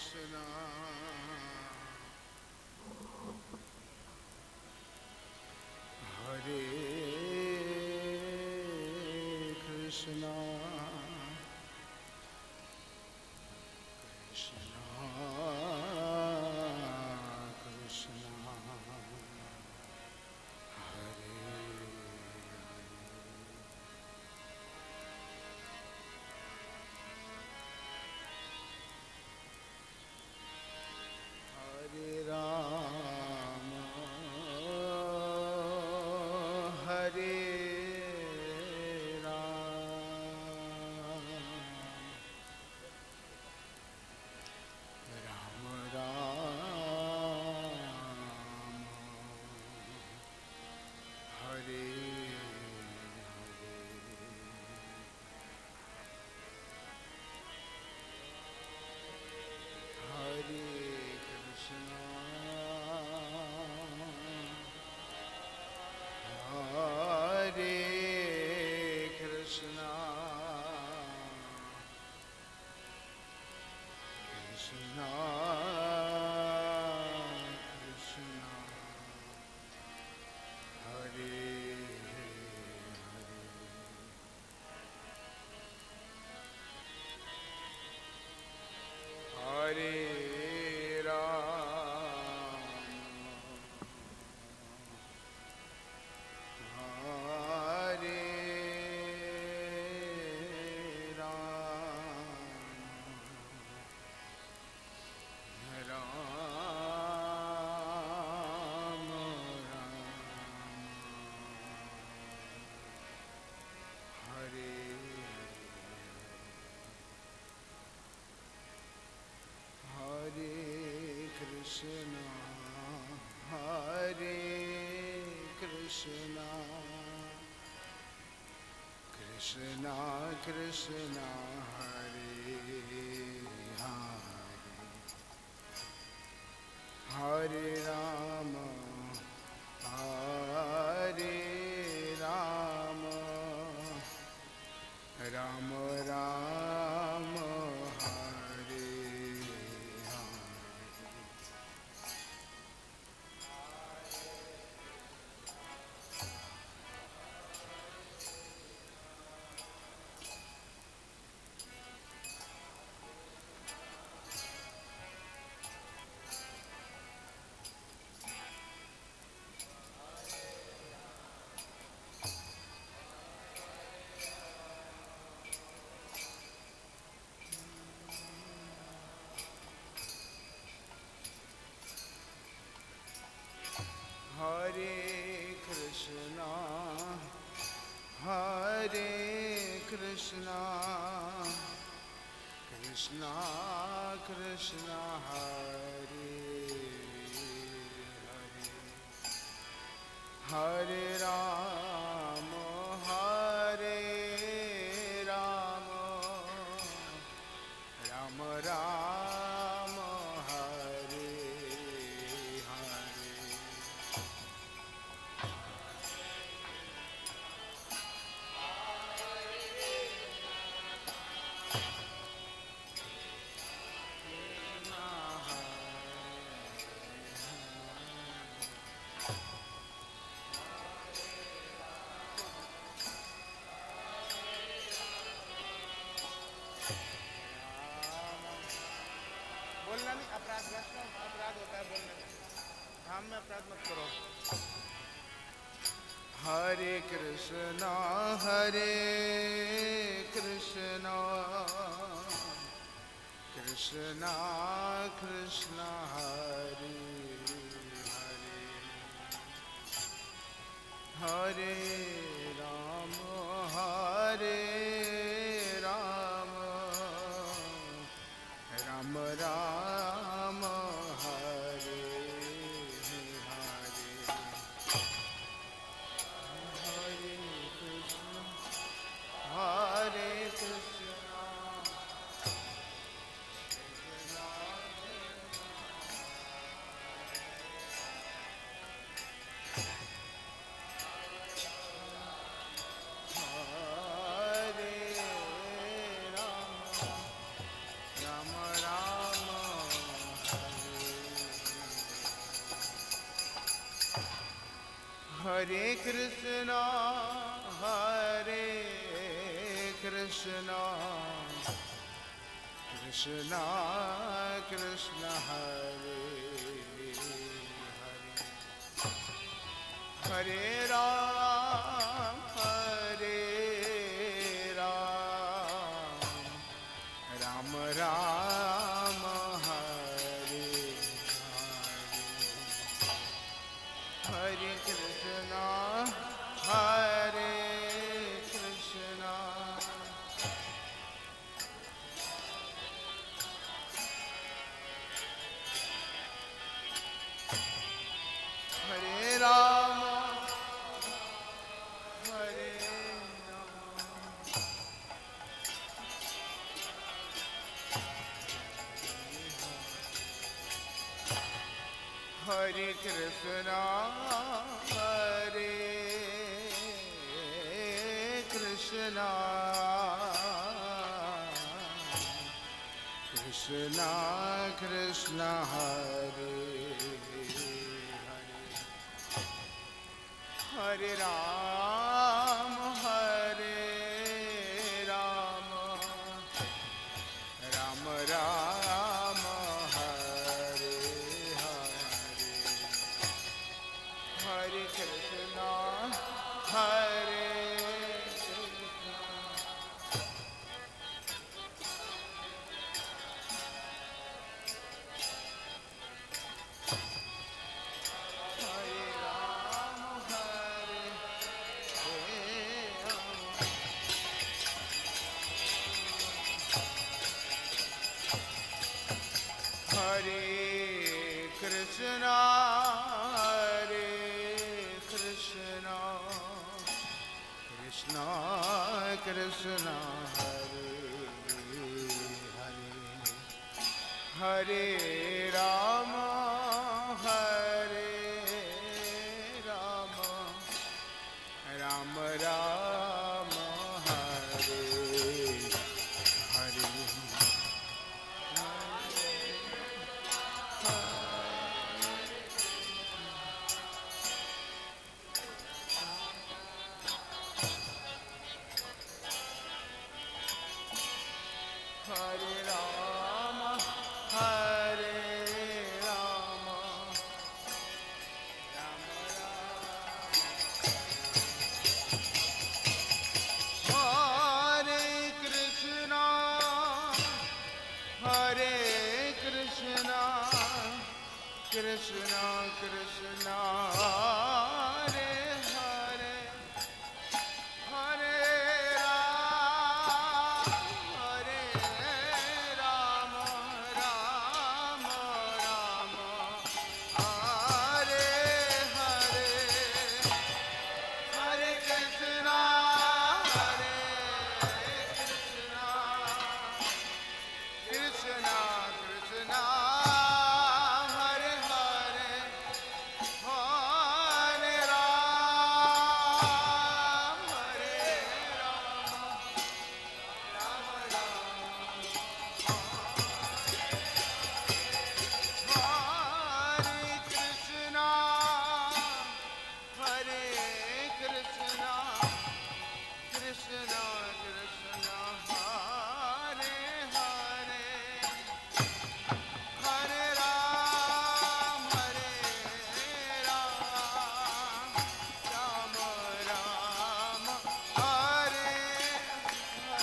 Krishna, Hare Krishna, Krishna Krishna, Hare Hare Rama, Hare Krishna Krishna, Hare Hare, Hare Rama, Hare Rama, Rama Rama, Hare Hare. Hare Krishna, Hare Krishna, Krishna Krishna, Hare Hare, Hare Rama, Hare Rama, Rama Rama, Hare Hare. बोलना नहीं, अपराधग्रस्त अपराध होता है बोलने में, धाम में अपराध मत करो। हरे कृष्णा कृष्णा कृष्णा हरे हरे, हरे राम राम राम हरे हरे, हरे Krishna Hare Rama, Rama Rama, Hare Krishna, Hare Krishna, Krishna Krishna, Hare Hare, Hare Ram, Hare Ram, Ram Ram, Hare Hare, Hare Krishna, Hare Krishna, Hare Rama, Hare Rama, Hare Krishna, Hare Krishna, Krishna Krishna, Hare Hare Ram, Hare Ram, Ram Ram, Hare Hare, Hare Krishna, Hare Krishna, Hare Ram, Hare Hare Krishna, Hare Krishna, Krishna Krishna, Hare Hare, Hare Rama, Hare Rama, Rama Rama, Hare Hare, Hare Rama, Hare Rama, Rama Rama, Hare Krishna, Hare Krishna, Krishna Krishna, Hare Hare, Hare Rama, Hare Rama, Rama Rama, Hare Hare, Hare Krishna, Hare Krishna, Krishna Krishna, Hare Hare, Hare Ram, Hare Rama, Rama Rama, Hare Krishna, Hare Krishna, Krishna Krishna, Hare Hare, Hare Ram, Hare Ram, Rama Rama, Hare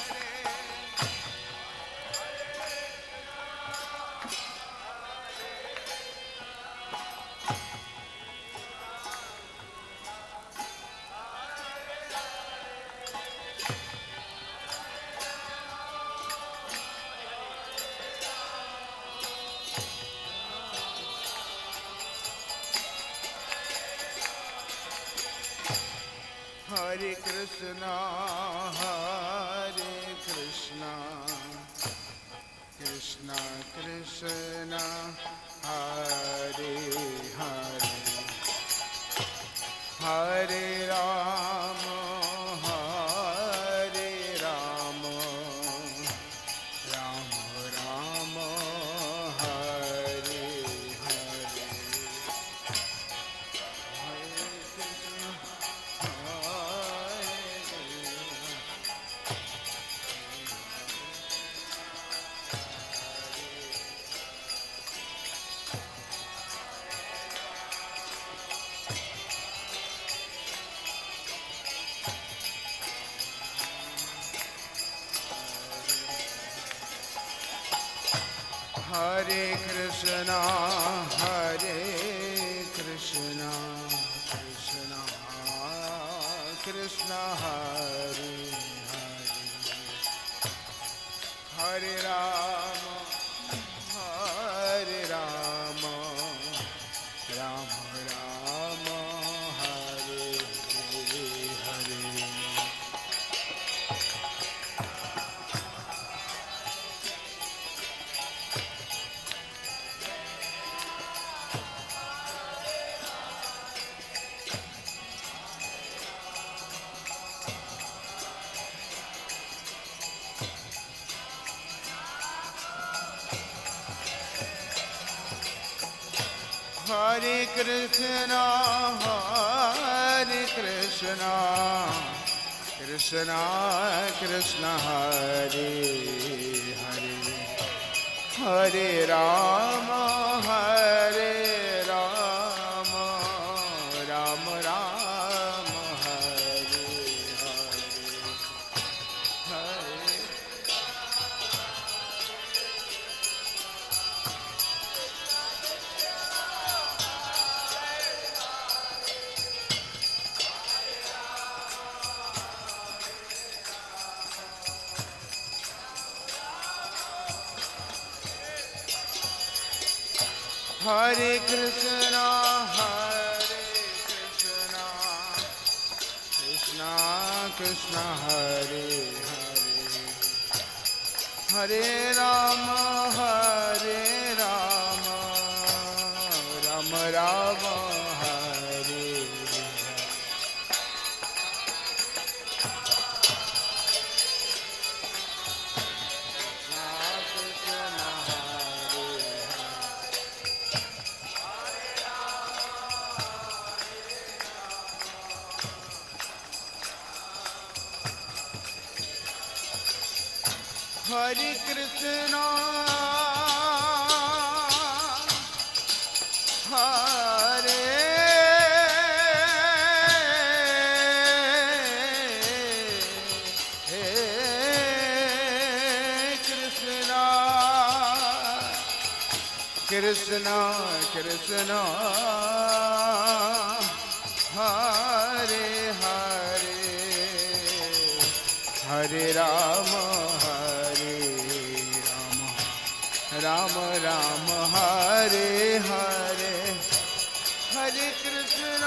Hare, Hare Krishna, Hare Krishna, Krishna Krishna, Hare Hare, Hare Rama, Hare Rama, Rama Rama, Hare Hare, Hare Krishna, Hare Krishna, Hare Krishna, Krishna Krishna, Hare Hare, Hare Rama, Hare Rama, Rama Rama, Hare Hare. Hare Krishna, Hare Krishna, Krishna Krishna, Hare Hare, Hare Rama, Hare Rama, Rama Rama, Hare Hare, Hare. Hare Krishna, Hare Krishna, Krishna Krishna, Hare Hare, Hare Rama, Hare Rama, Rama Rama, Hare Hare Krishna, Hare Krishna, Krishna Krishna, Hare Hare, Hare Rama, Rama Rama, Hare Hare, Hare Krishna,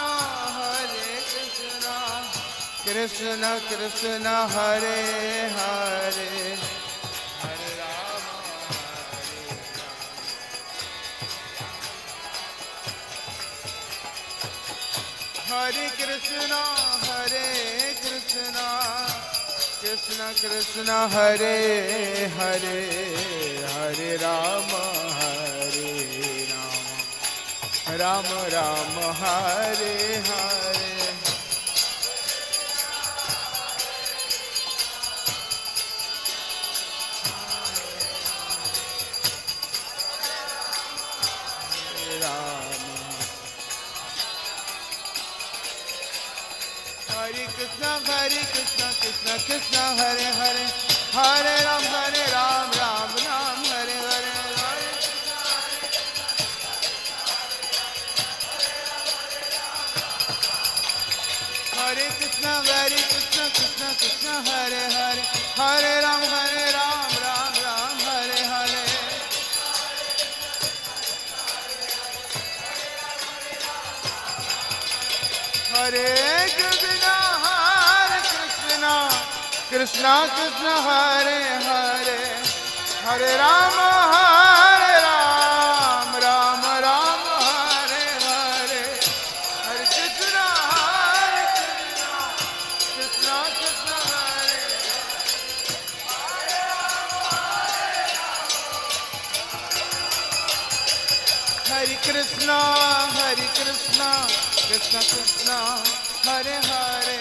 Krishna Krishna, Hare Hare, Hare Rama, Hare Krishna, Krishna Krishna, Hare Hare, Hare Rama, Rama Rama, Hare Hare. Hare Krishna, Krishna Krishna, Hare Hare, Hare Ram, Ram Ram, Hare Hare, Hare Krishna, Krishna Krishna, Hare Hare, Hare Ram, Ram Ram, Hare Hare. Hare Krishna, Krishna Krishna, Hare Hare, Hare Rama, Rama Rama, Hare Hare, Hare Krishna, Krishna Krishna, Hare Hare Krishna, Krishna Krishna, Hare Hare,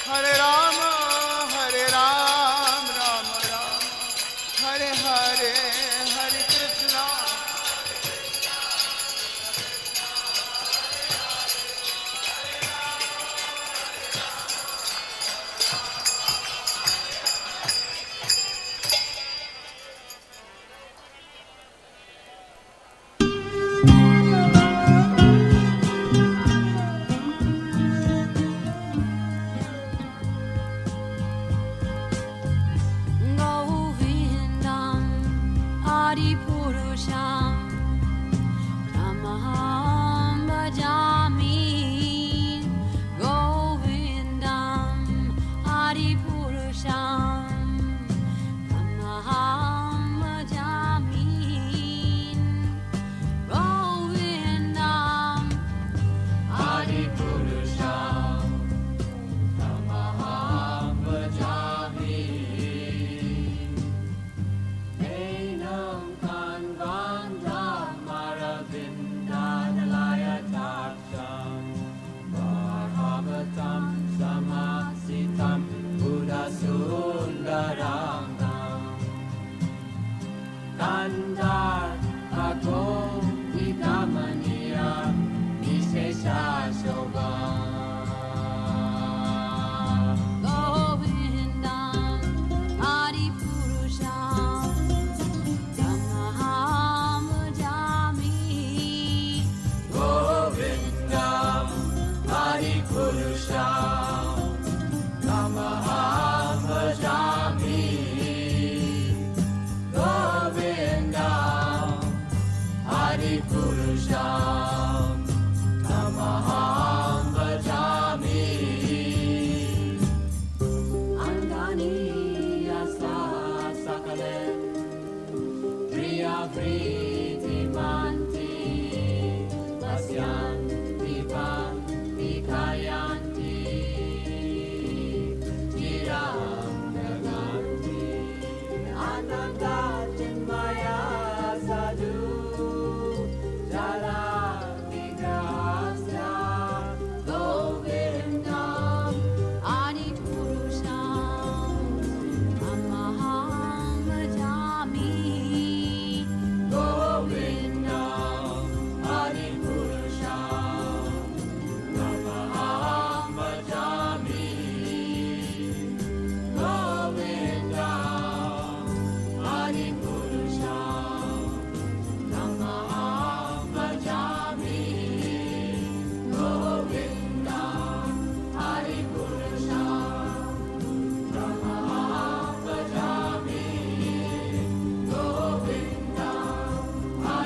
Hare Rama, Ram Ram, Hare Hare, Hare Krishna. Purusham Tamaham Bhajami Govindam Adi Purusham Tamaham Bhajami Govindam Adi Purusham Tamaham Bhajami Enam Kanvandam Maravindanalaya Darshan Bhagavatam Samasitam Buddha Sundarangam Kandar Agom Vidamaniya Vishesha Shobham Govindam Adi Purusham Tamaham Bhajami Govindam Adi Purusham Tamaham Bhajami Govindam Adi Purusham Tamaham Bhajami Andani Yasa Sakale Priya Priti Manti Vasyanti Bhakti Kayanti Chiram Naganti Ananda Chinmaya Sadhu Jala Vigrahasya Govindam Adi Purusham Tamaham Bhajami Govindam Adi Purusham Tamaham Bhajami Govindam Adi Purusham Tamaham Bhajami Govindam Adi Purusham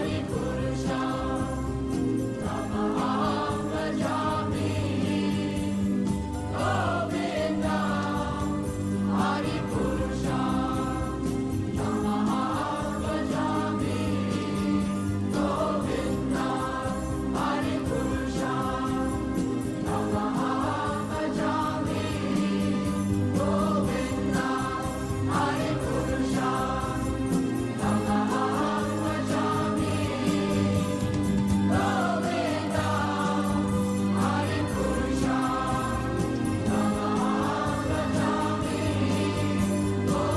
Tamaham Bhajami Govindam Adi Purusham Tamaham Bhajami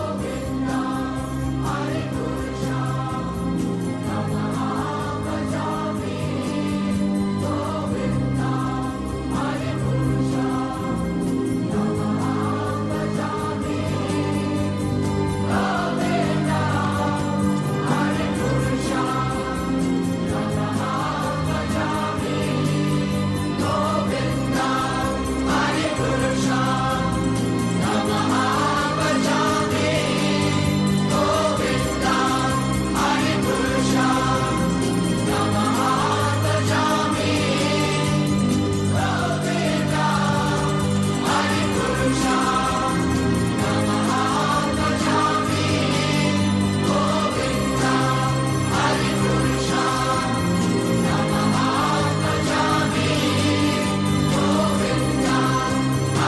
Govindam Adi Purusham Tamaham Bhajami Govindam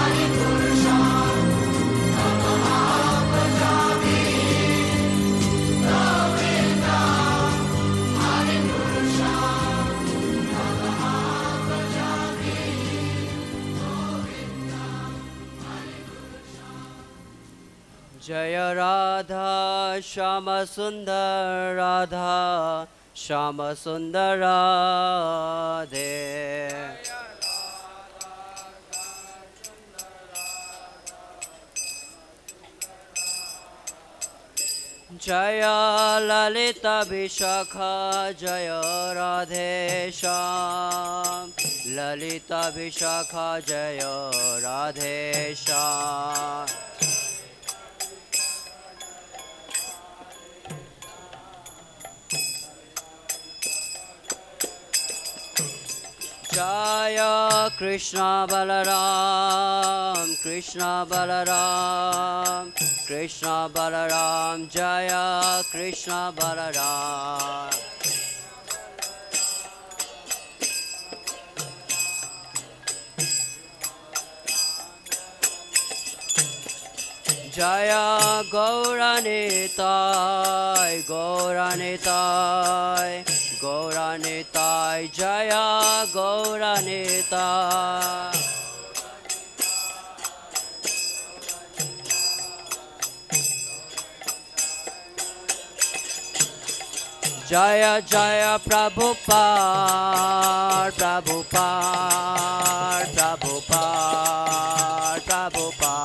Adi Purusham Tamaham Bhajami Govindam Adi Purusham Tamaham Bhajami Govindam Adi Jaya Radha Shama Sundar Radha Shama Sundar Radhe Jaya Lalita Vishakha Jaya Radhe Sham Lalita Vishakha Jaya Radhe Sham Jaya Krishna Balaram, Krishna Balaram, Krishna Balaram, Jaya Krishna Balaram. Jaya Gauranitai, Gauranitai, Gauranitai, Jaya Gauranitai. Jaya Jaya Prabhupada, Prabhupada, Prabhupada, Prabhupada.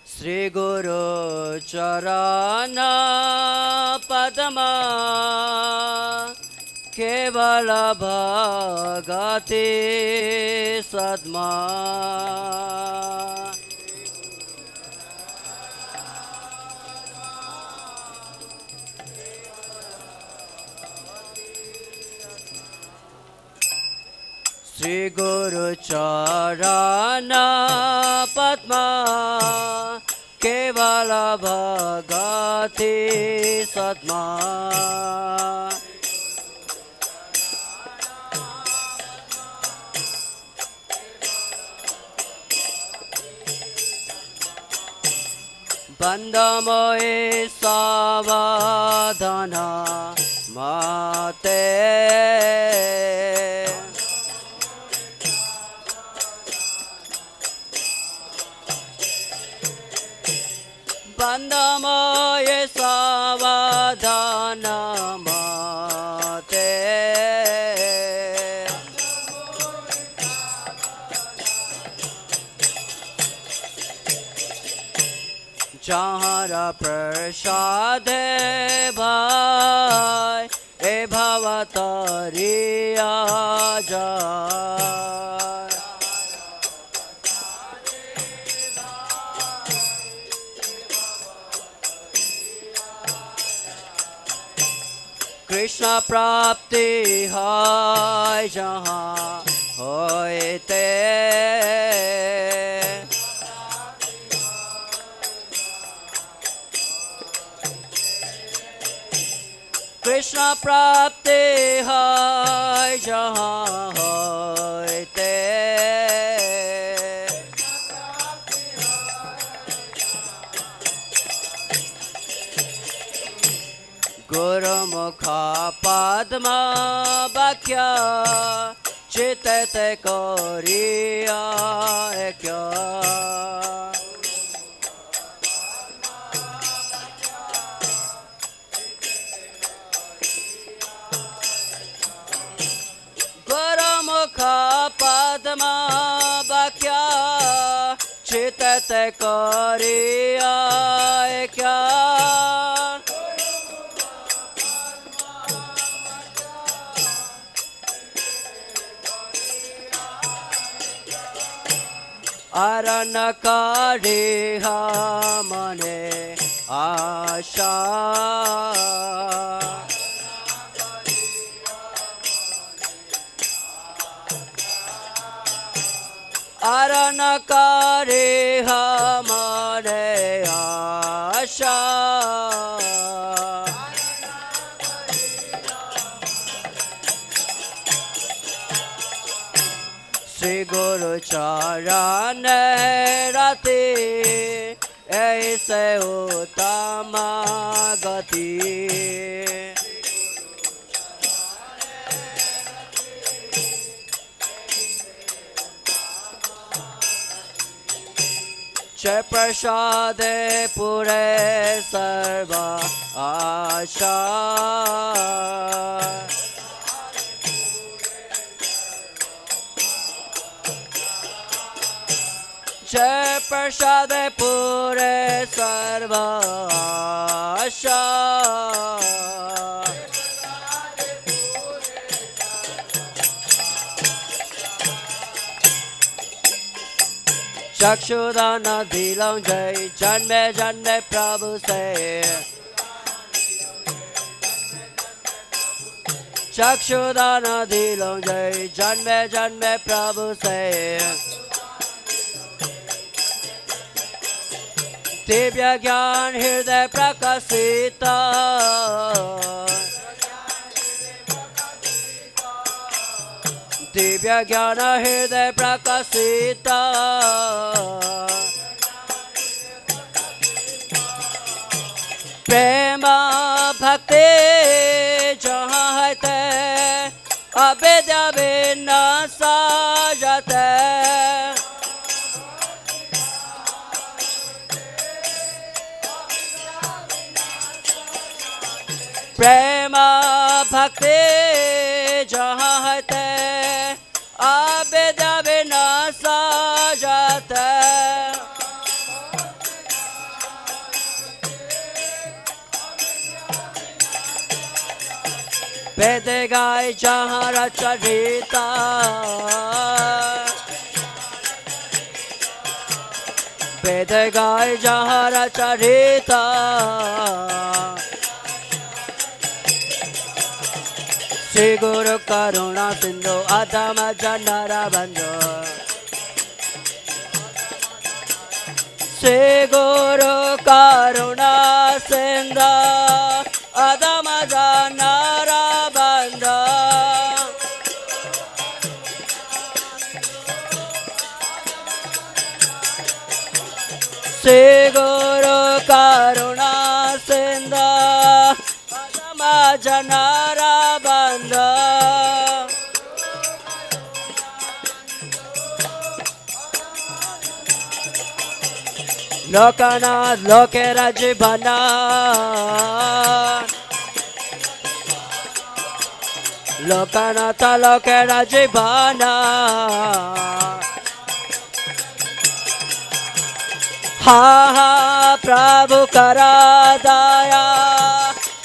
Sri Guru Charana Padma Kevala Bhagati Sadma. Sri Guru Charana Padma Kevala Bhagati Sadma. Bandamoe Savadhana Mate. Bandamoye Savadhana Mate. Jahara Prashade Bhai E Bhavatariya Jai. Krishna Prapti Hai Jahan Hoite. Krishna Prapti Hai Jahan Hoite. Guru Mukha Padma Bhakya Chitete Koriya Ekya. Mukha Padma Bhakya Chitete Koriya Ekya. Aranakari Mane Asha. Aranakari Mane Asha. Sri Guru Charane Rati Aise Uttama Gati. Jai Prasade Pure Sarva Asha. Jai Prasade Pure Sarva Asha. चक्षुदान दिलों जय जन्मे जन्मे प्रभु से चक्षुदान दिलों जय जन्मे जन्मे प्रभु से दिव्य ज्ञान हृदय प्रकाशित दिव्य ज्ञान हृदय प्रकाशित प्रेम भक्ति जहाँ है ते अविद्या विनाश जाते प्रेम भक्ति जहाँ है ते अविद्या विनाश जाते वेद गाय जहाँ रचरिता वेद गाय जहाँ रचरिता श्री गुरु करुणा सिंधु अधम जनरा बंधु श्री गुरु करुणा सिंधु अधम जनरा बंधु श्री गुरु करुणा सिंधु अधम जनरा बंधु लोकनाथ लोके रजबना लोकनाथ लोके रजबना हा हा प्रभु करा दया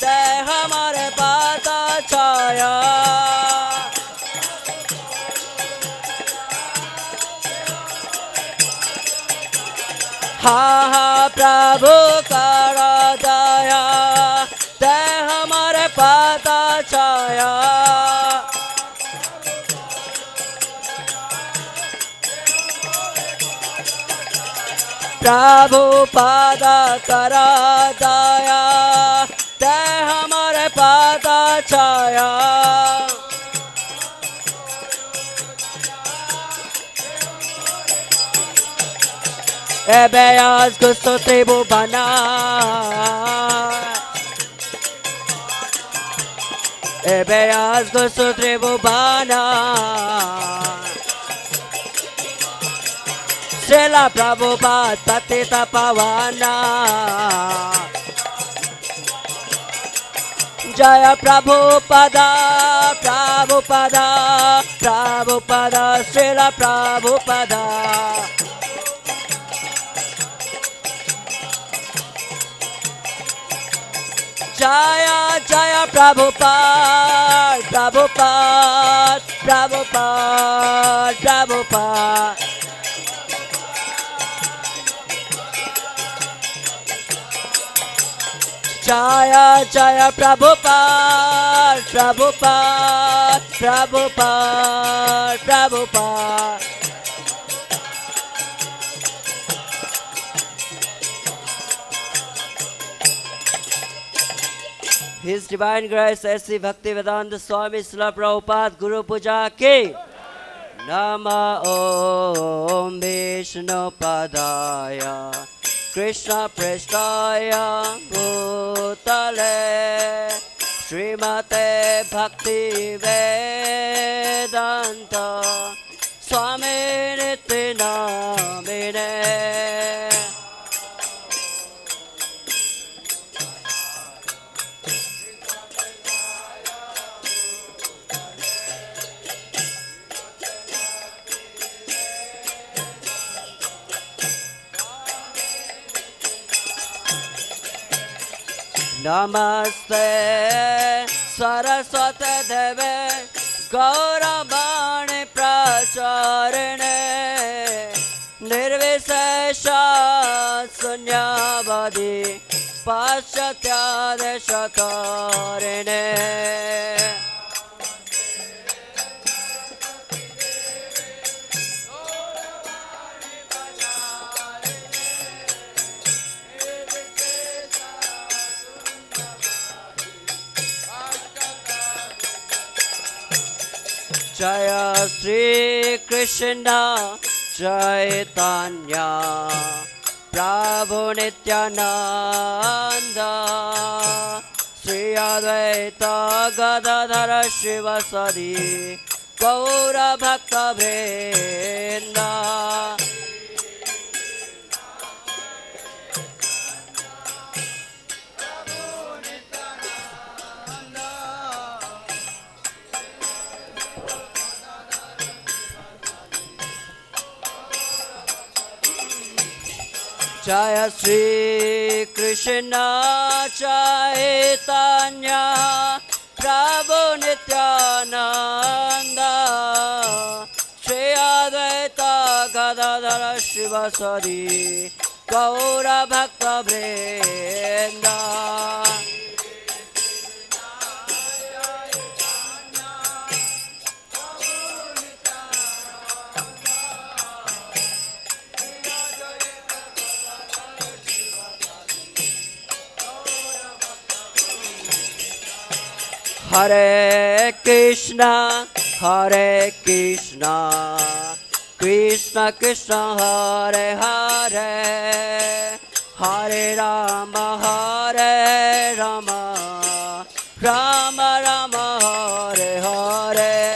ते हमारे पाता छाया हा हा प्रभु करा दया ते हमारे पाता छाया प्रभु पादा करा दया ते हमारे पाता छाया Ebeas gusto tribu bana Ebeas gusto tribu bana Srila Prabhupada Patita Pavana Jaya Prabhupada Prabhupada Prabhupada Srila Prabhupada Jaya Jaya Prabhupada Prabhupada Prabhupada Prabhupada Jaya Jaya Prabhupada Prabhupada Prabhupada Prabhupada His Divine Grace S.C. Bhaktivedanta Swami Srila Prabhupada Guru Puja Ki Nama Om Vishnu Padaya Krishna Prestaya Bhutale Srimate Bhakti Vedanta Swami Niti Namine Namaste Saraswati Deve Gauravani Pracharine Nirvis निर्विशेषा शून्यवादी पाश्चात्यादेशतारिणे जय श्री कृष्ण चैतन्य प्रभु नित्यानंद श्री अद्वैत गदाधर शिवसदि गौर भक्त वृंद जय श्री कृष्ण चैतन्य प्रभु नित्यानंद श्री अद्वैत गदाधर शिवसदि गौर भक्त वृंद Hare Krishna, Krishna Krishna, Hare Hare, Hare Rama, Rama Rama, Hare Hare.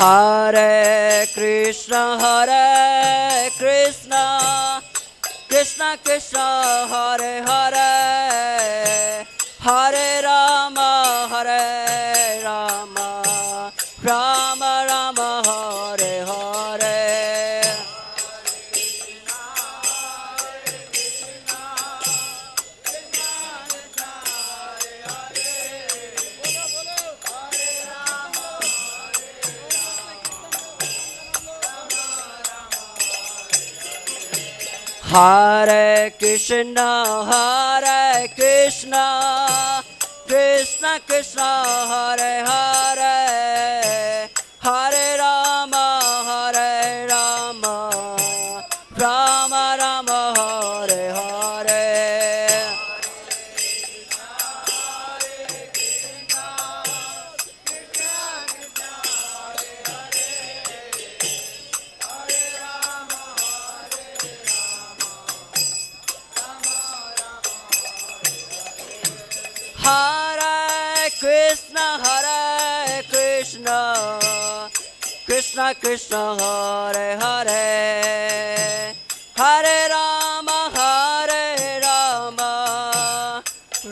Hare Krishna, Krishna Krishna, Hare Hare, Hare Rama, Rama Rama, Hare Hare. Hare Krishna, Krishna Krishna, Hare Hare, Hare Rama, Rama Rama, Hare Hare. Hare Krishna, Krishna Krishna, Hare Hare, Hare Rama,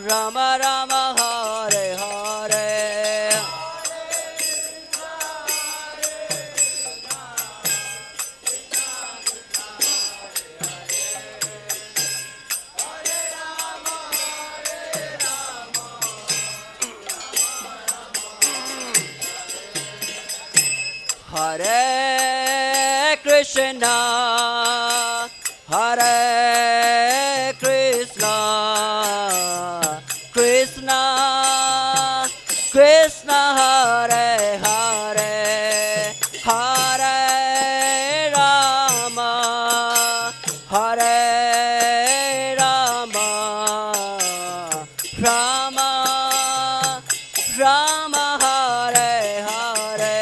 Rama Rama, Hare Hare. Hare Krishna, Krishna Krishna, Hare Hare, Hare Rama, Rama Rama, Hare Hare.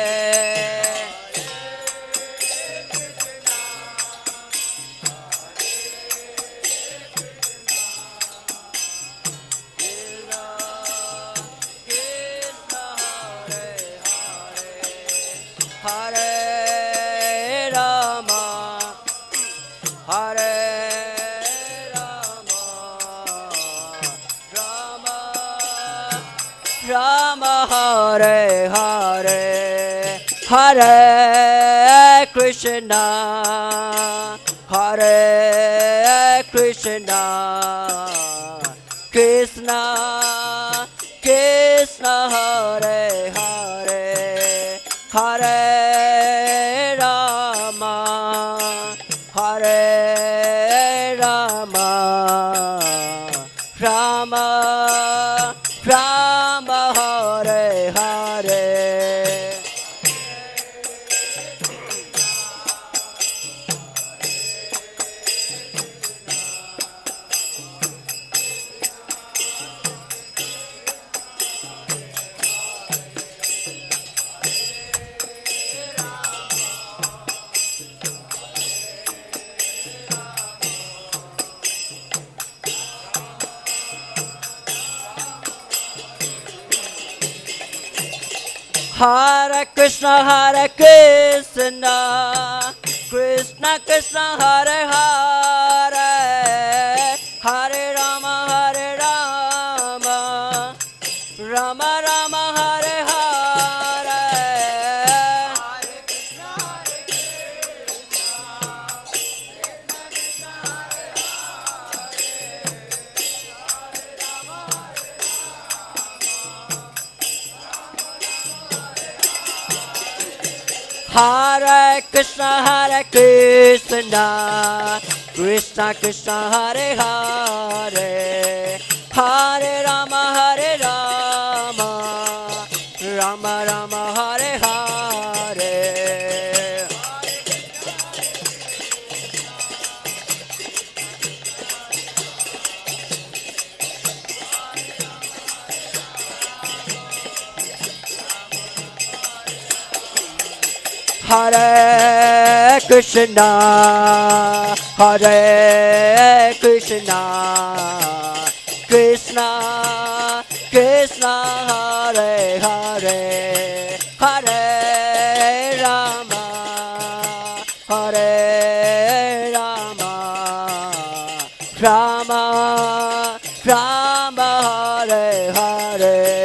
Hare Rama, Rama Rama, Hare Hare, Hare Krishna, Hare Krishna, Krishna Krishna, Hare Hare, Hare Rama, Hare Rama, Rama Rama, Hare Hare. Hare Krishna, Hare Krishna, Krishna Krishna, Hare Hare, Hare Rama, Hare Rama, Rama Rama, Hare Hare. Hare Krishna, Hare Krishna, Krishna Krishna, Hare Hare, Hare Rama, Hare Rama, Rama Rama, Hare Hare. Hare Krishna, Hare Krishna, Krishna Krishna, Hare Hare, Hare Rama, Hare Rama, Rama Rama, Hare Hare.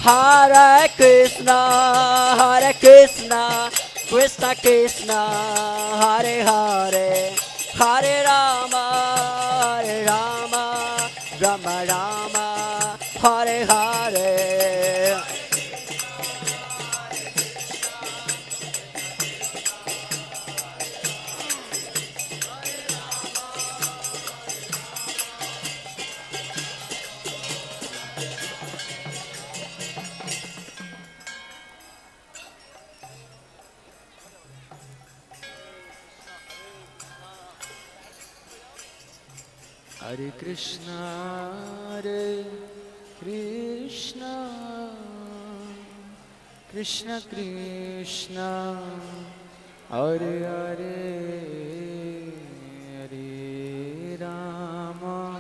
Hare Krishna, Hare Krishna, Krishna Krishna, Hare Hare, Hare Rama, Hare Rama, Rama Rama, Hare Hare. Hare Krishna, Hare Krishna, Krishna Krishna, Hare Hare, Hare Rama,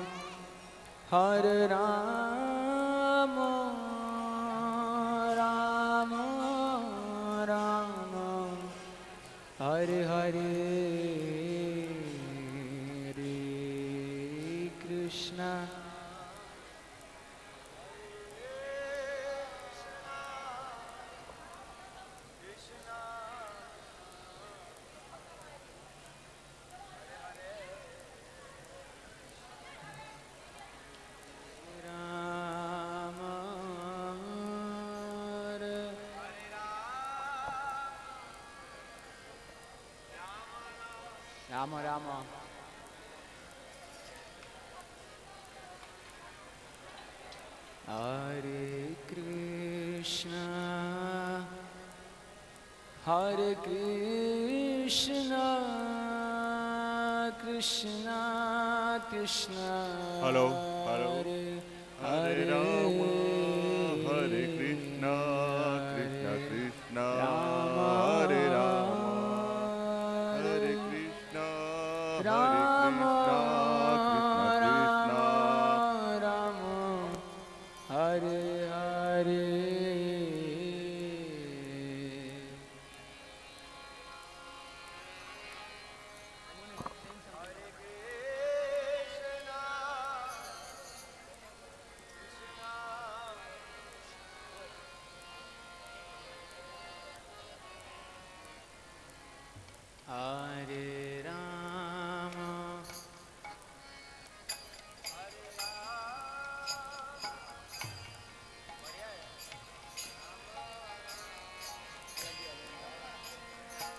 Hare Rama, Rama Rama, Hare Hare. Krishna Rama Rama. Hare Krishna, Hare Krishna, Krishna Krishna, Hello, hello. Hare Hare Rama, Hare Krishna, Krishna Krishna, Hare Rama, Hare Krishna, Hare Krishna,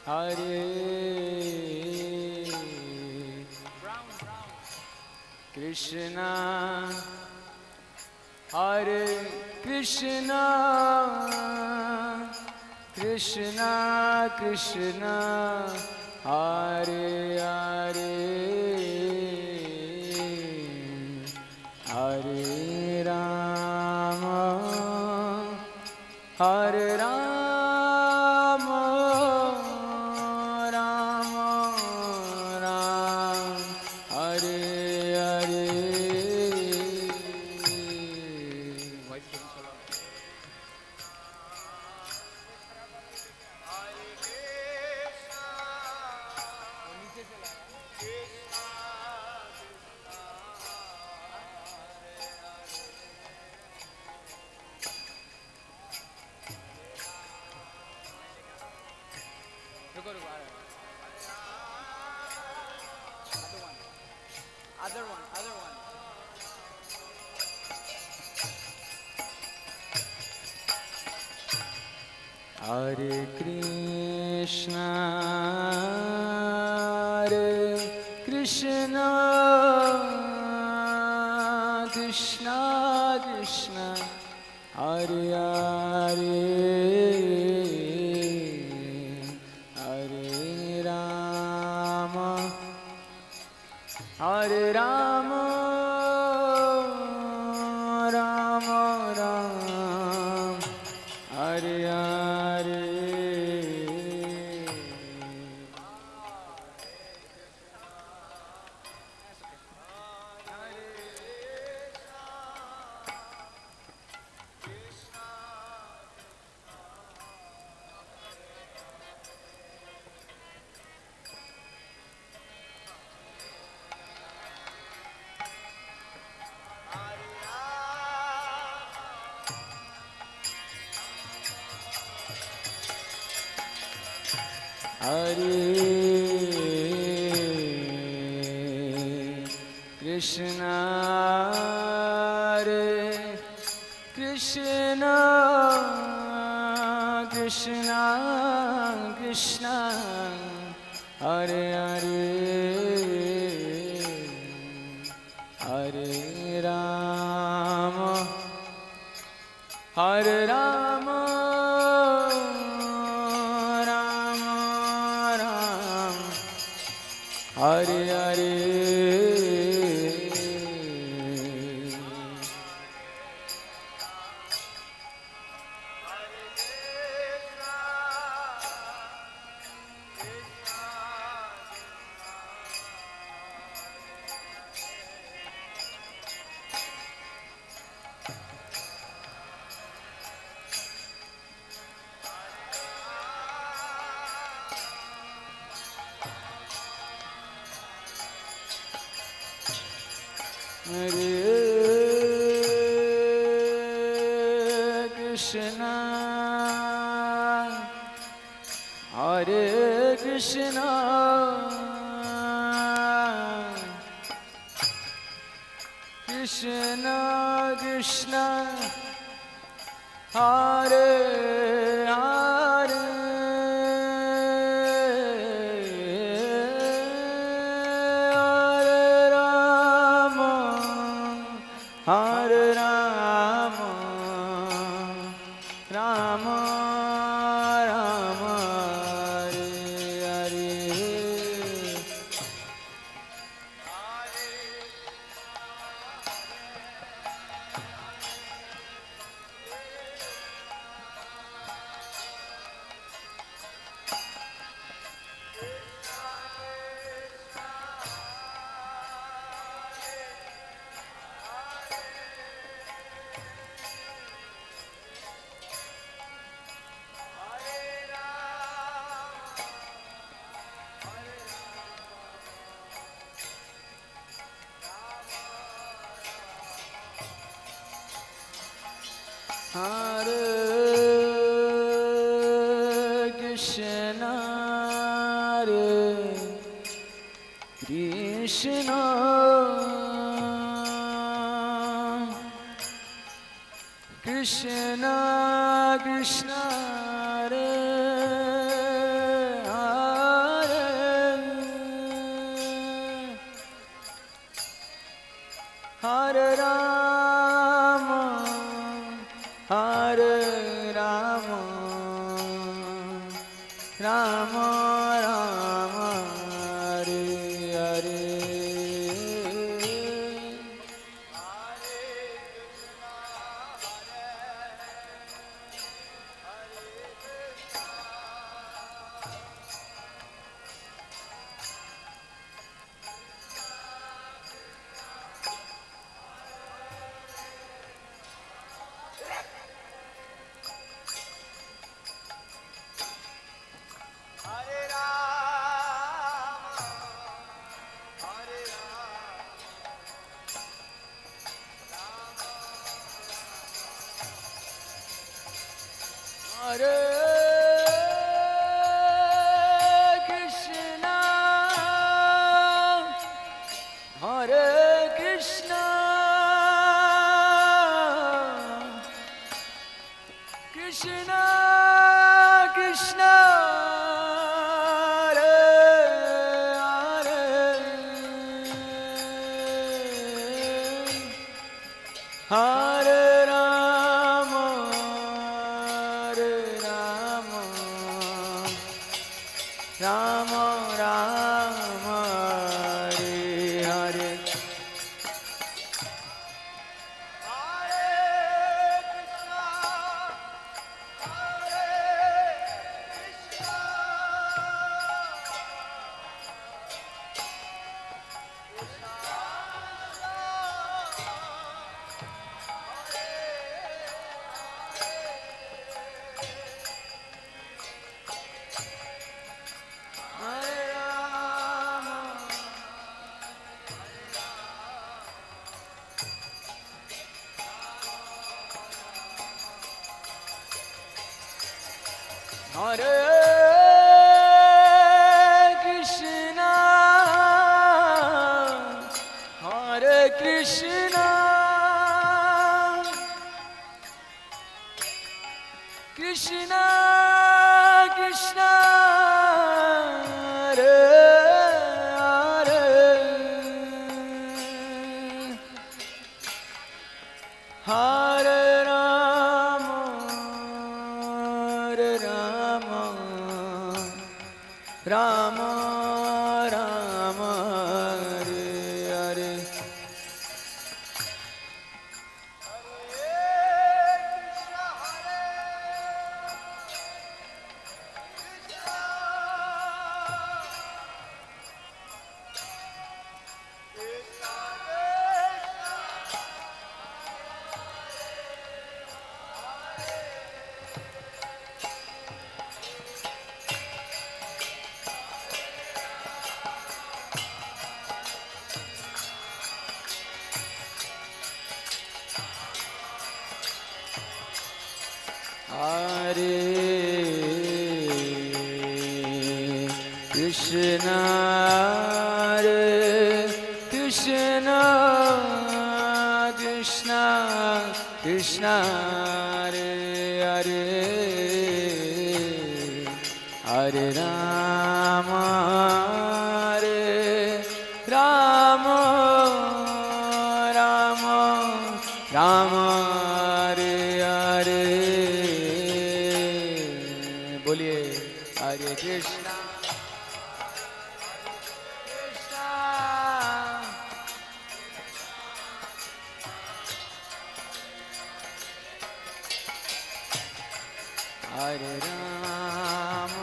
Hare Krishna, Hare Krishna, Krishna Krishna, Hare Hare, Hare Rama, Hare Rama, Rama Rama, Hare Hare. Hare Krishna, Hare Krishna, Krishna Krishna, Hare Hare, Hare Rama, Hare Rama, Rama Rama, Hare Hare. Hare Krishna, Hare Krishna, Krishna Krishna, Hare Hare, Hare Rama, Hare Rama, Hare Hare. Hare Krishna, Hare Krishna, Krishna Krishna, Hare Hare, Hare Rama, Hare Rama, Rama Rama, Hare Hare. Hare Krishna, Krishna, Krishna, Krishna, Hare Hare, Hare Rama, Hare Rama, Rama Rama, Hare Hare. Hare Krishna, Hare Krishna, Krishna, Krishna, Hare Hare, Hare Rama, Hare Rama, Rama Rama, Hare Hare. Hare Rama, Hare Krishna, Hare Krishna, Krishna, Krishna, Hare Hare, Hare Rama, Hare Rama, Rama Rama, Hare Hare. Hare Krishna, Hare Krishna, Krishna, Krishna, Hare Hare, Hare Rama, Hare Rama, Rama Rama, Hare Hare. बोलिए हरे कृष्णा, कृष्णा, हरे Ram,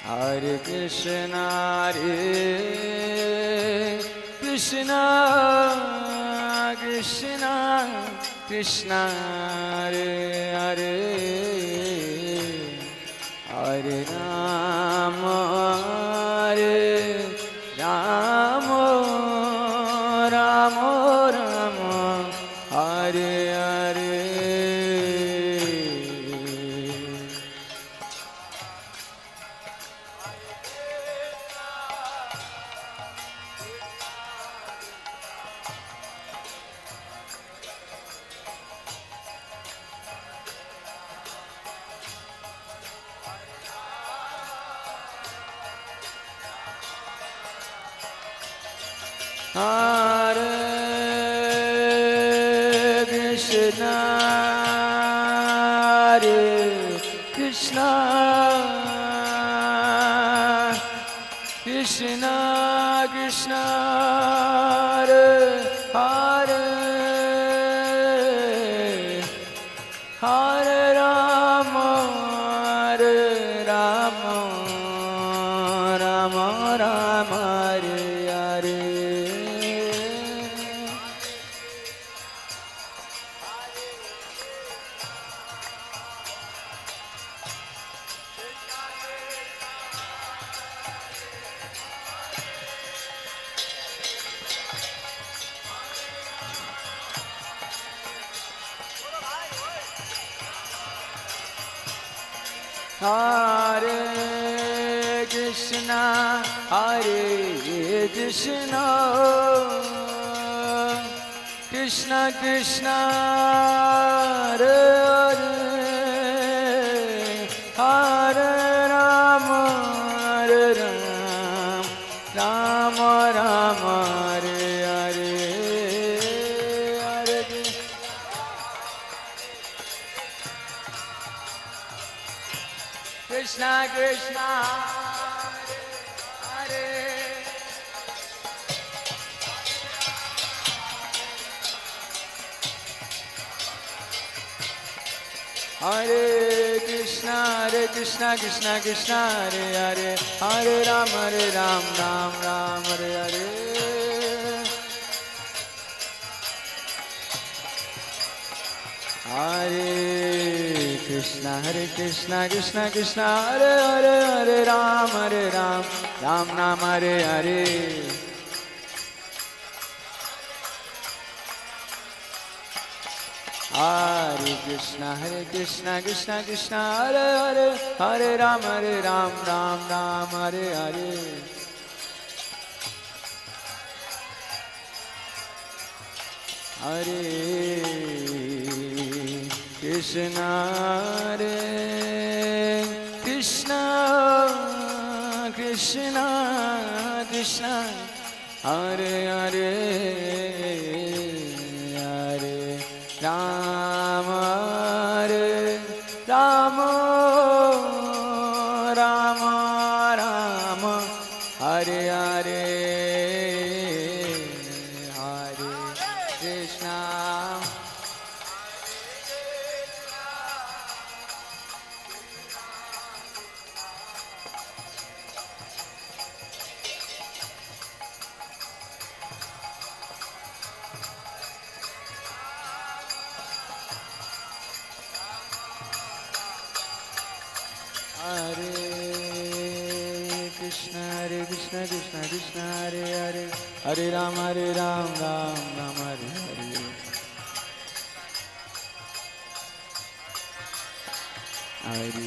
Hare Krishna, Hare Krishna, Krishna, Krishna, Hare Hare, Hare Rama, Hare Krishna, Hare Krishna, Krishna Krishna, Hare Hare, Hare Rama, Hare Rama, Rama Rama, Hare Hare. Hare Krishna, Hare Krishna, Krishna Krishna, Hare Hare, Hare Rama, Hare Ram, Rama Rama, Hare Hare, Hare Krishna Krishna, Hare Hare Krishna, Hare Krishna, Krishna Krishna, Hare Hare, Hare Ram, Ram Ram, Hare Hare. Hare Krishna, Krishna Krishna, Hare Hare, Hare Ram, Ram Ram, Hare Hare. Hare Krishna, Krishna Krishna, Hare Hare, Hare Ram, Ram Ram, Hare Hare. Hare Krishna, Hare Krishna, Krishna Krishna, Hare Hare, Hare Rama, Hare Rama, Rama Rama, Hare Hare, Hare Krishna. Hare Krishna, Krishna Krishna, Hare Hare, Hare Ram, Ram Ram, Hare Hare. Hare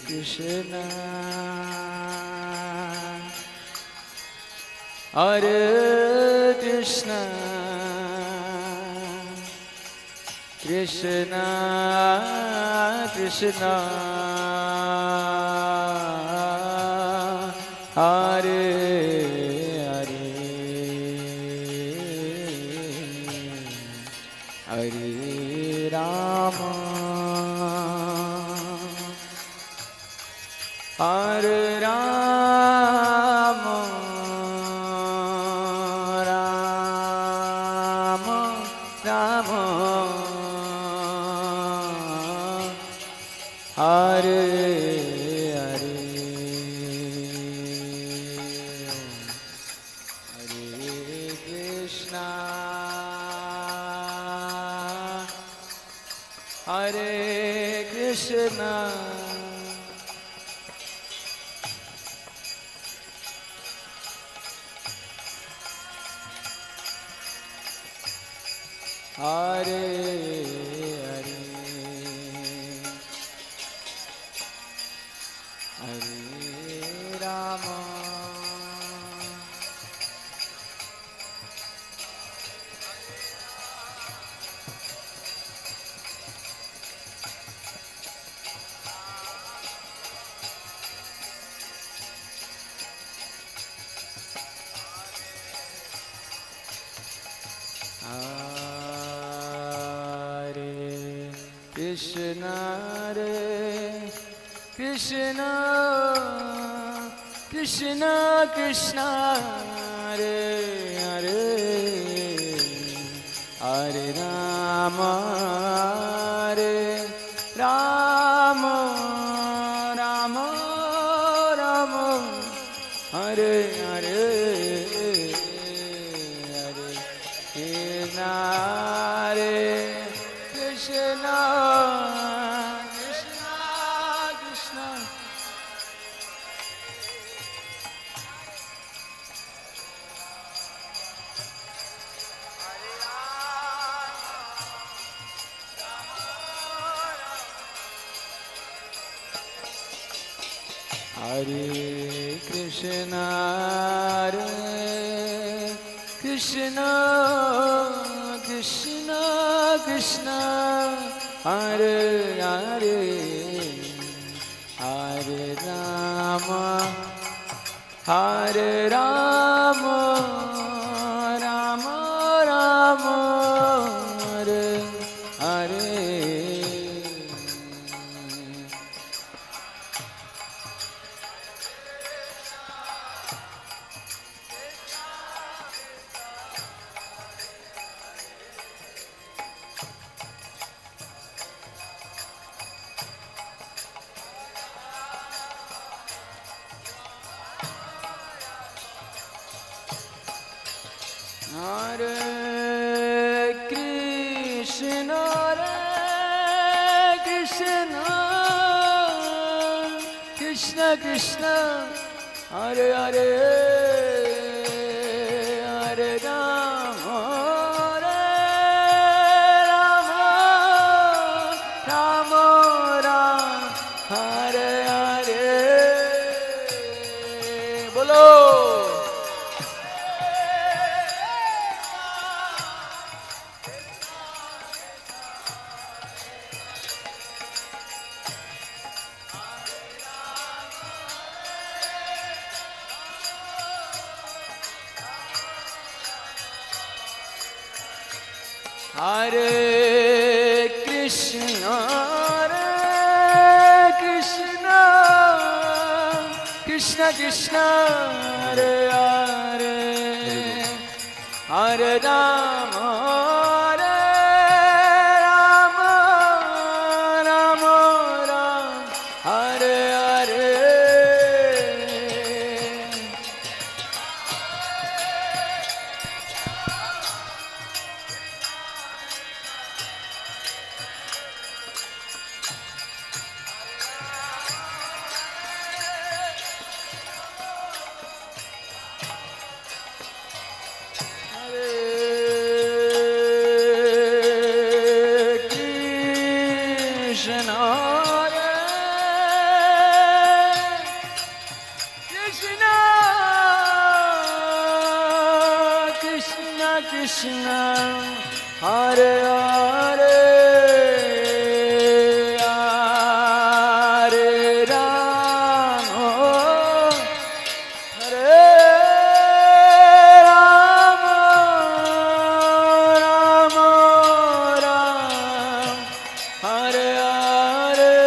Krishna, Hare Krishna, Krishna Krishna, Hare Hare, Hare Rama, Hare Rama, Rama Rama, Hare Hare, Hare Krishna, Hare Krishna, Hare Hare, Hare Rama, Krishna, Hare Krishna, Krishna Krishna, Hare Hare, Hare Rama, Hare Rama, Rama Rama, Hare Hare, Hare Krishna, Hare Krishna, Krishna Krishna. Hare Krishna, Hare Krishna, Krishna Krishna, Hare Hare, Hare Rama, Hare Rama, Rama Rama, Hare Hare. Hare Krishna, Hare Krishna, Krishna Krishna, Hare Hare, Hare Rama, Hare Rama, Rama Rama, Hare Hare. Bolo. Hare Krishna, Hare Krishna, Krishna Krishna, Hare Hare, Hare Rama, Hare Rama, Rama Rama, Hare Hare. Krishna, Hare Hare, Hare Rama, Hare Rama, Rama Rama, Hare Hare.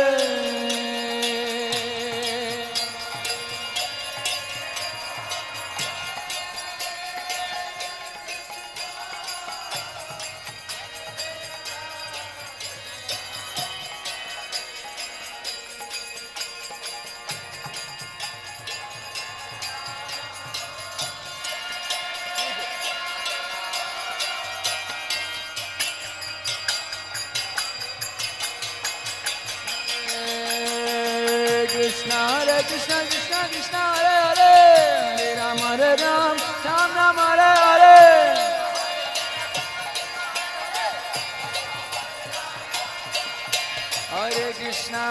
Krishna, Hare Krishna, Krishna Krishna, Hare Hare, Hare Rama, Hare Ram, Ram Ram, Hare Hare. Hare Krishna,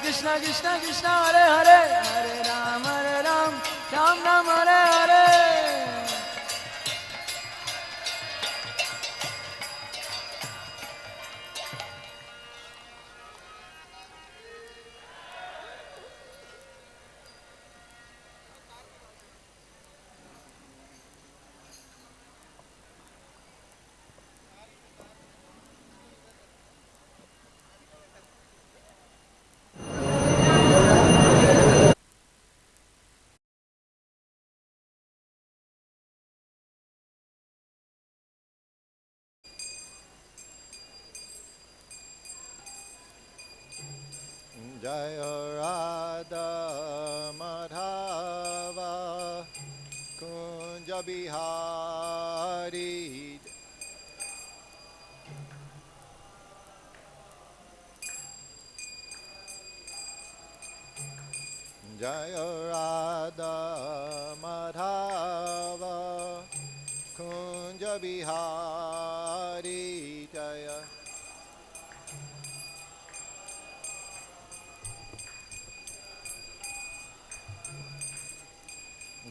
Krishna Krishna, Hare Hare, Hare Rama, Hare Ram, Ram Ram, Hare Hare. Jaya Radha Madhava Kunja Bihari Jaya Radha Madhava Kunja Bihari Jaya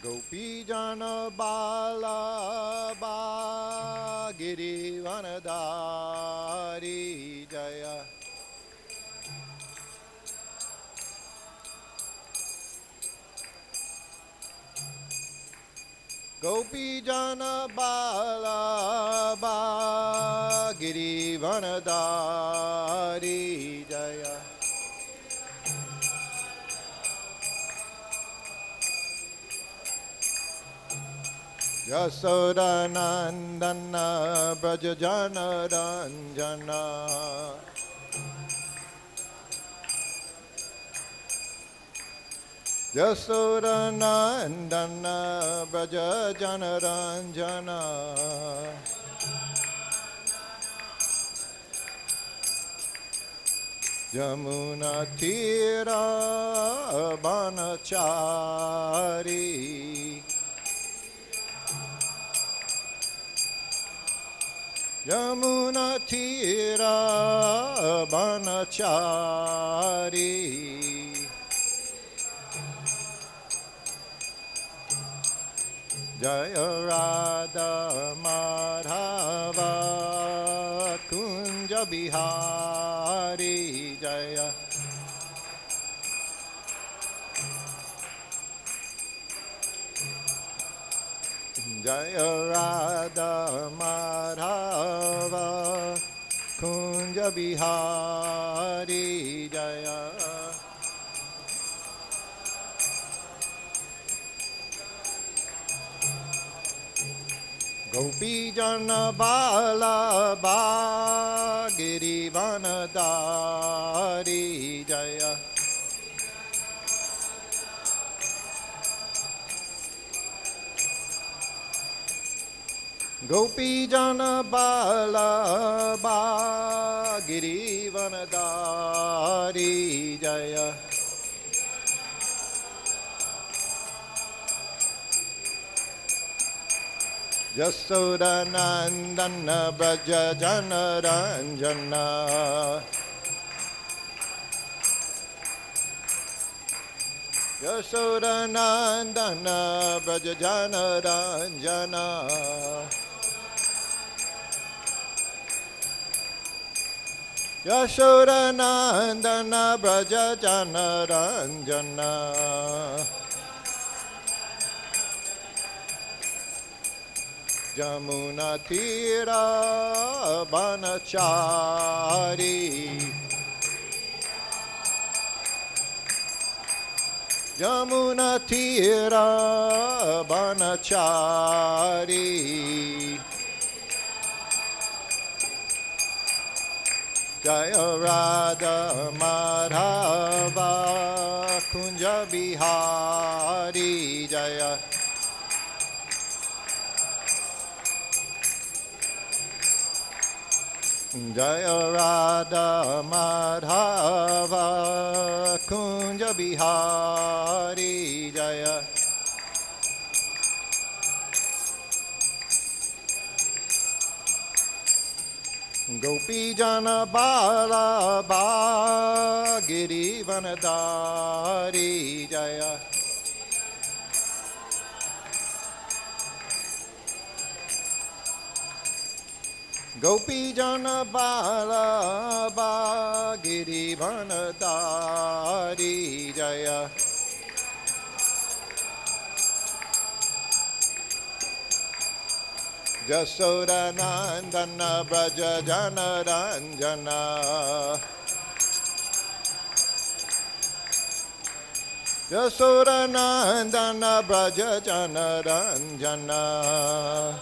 Gopi Jana Bala Giri Vanadari Jaya Gopi Jana Bala Giri Vanadari Jaya Yasoda Nandana Braja Jana Ranjana Yasoda Nandana Braja Jana Ranjana Yamuna Tira Banachari Yamuna Tira Banachari Jaya Radha Madhava Kunja Bihari Jaya Jaya Radha Madhava Kunja Bihari Jaya Gopi Jana Bala Giri Vanadari Jaya Gopi Jana Bala Giri Vanadari Jaya Yasoda Nandana Braja Jana Ranjana Yasoda Nandana Braja Jana Ranjana Yasoda Nandana Braja Jana Ranjana Jamuna Tira Banachari Jamuna Tira Banachari Jaya Radha Madhava Kunja Bihari Jaya Jaya Radha Madhava Kunja Bihari Jaya Gopi Jana Bala Giri Vanadari Jaya Gopi Jana Bala Giri Vanadari Jaya Yasoda Nandana Braja Jana Ranjana Yasoda Nandana Braja Jana Ranjana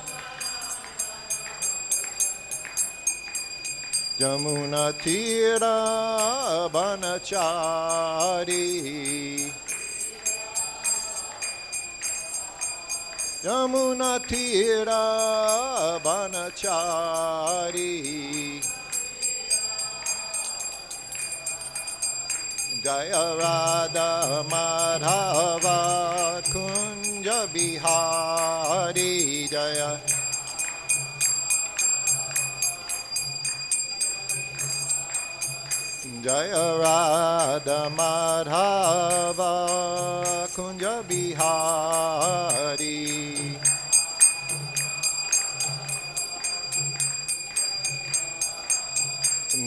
Jamuna Tira Banachari. Jamuna Tira Banachari. Jaya Radha Madhava Kunja Bihari Jaya. Jaya Radha Madhava Kunja Bihari.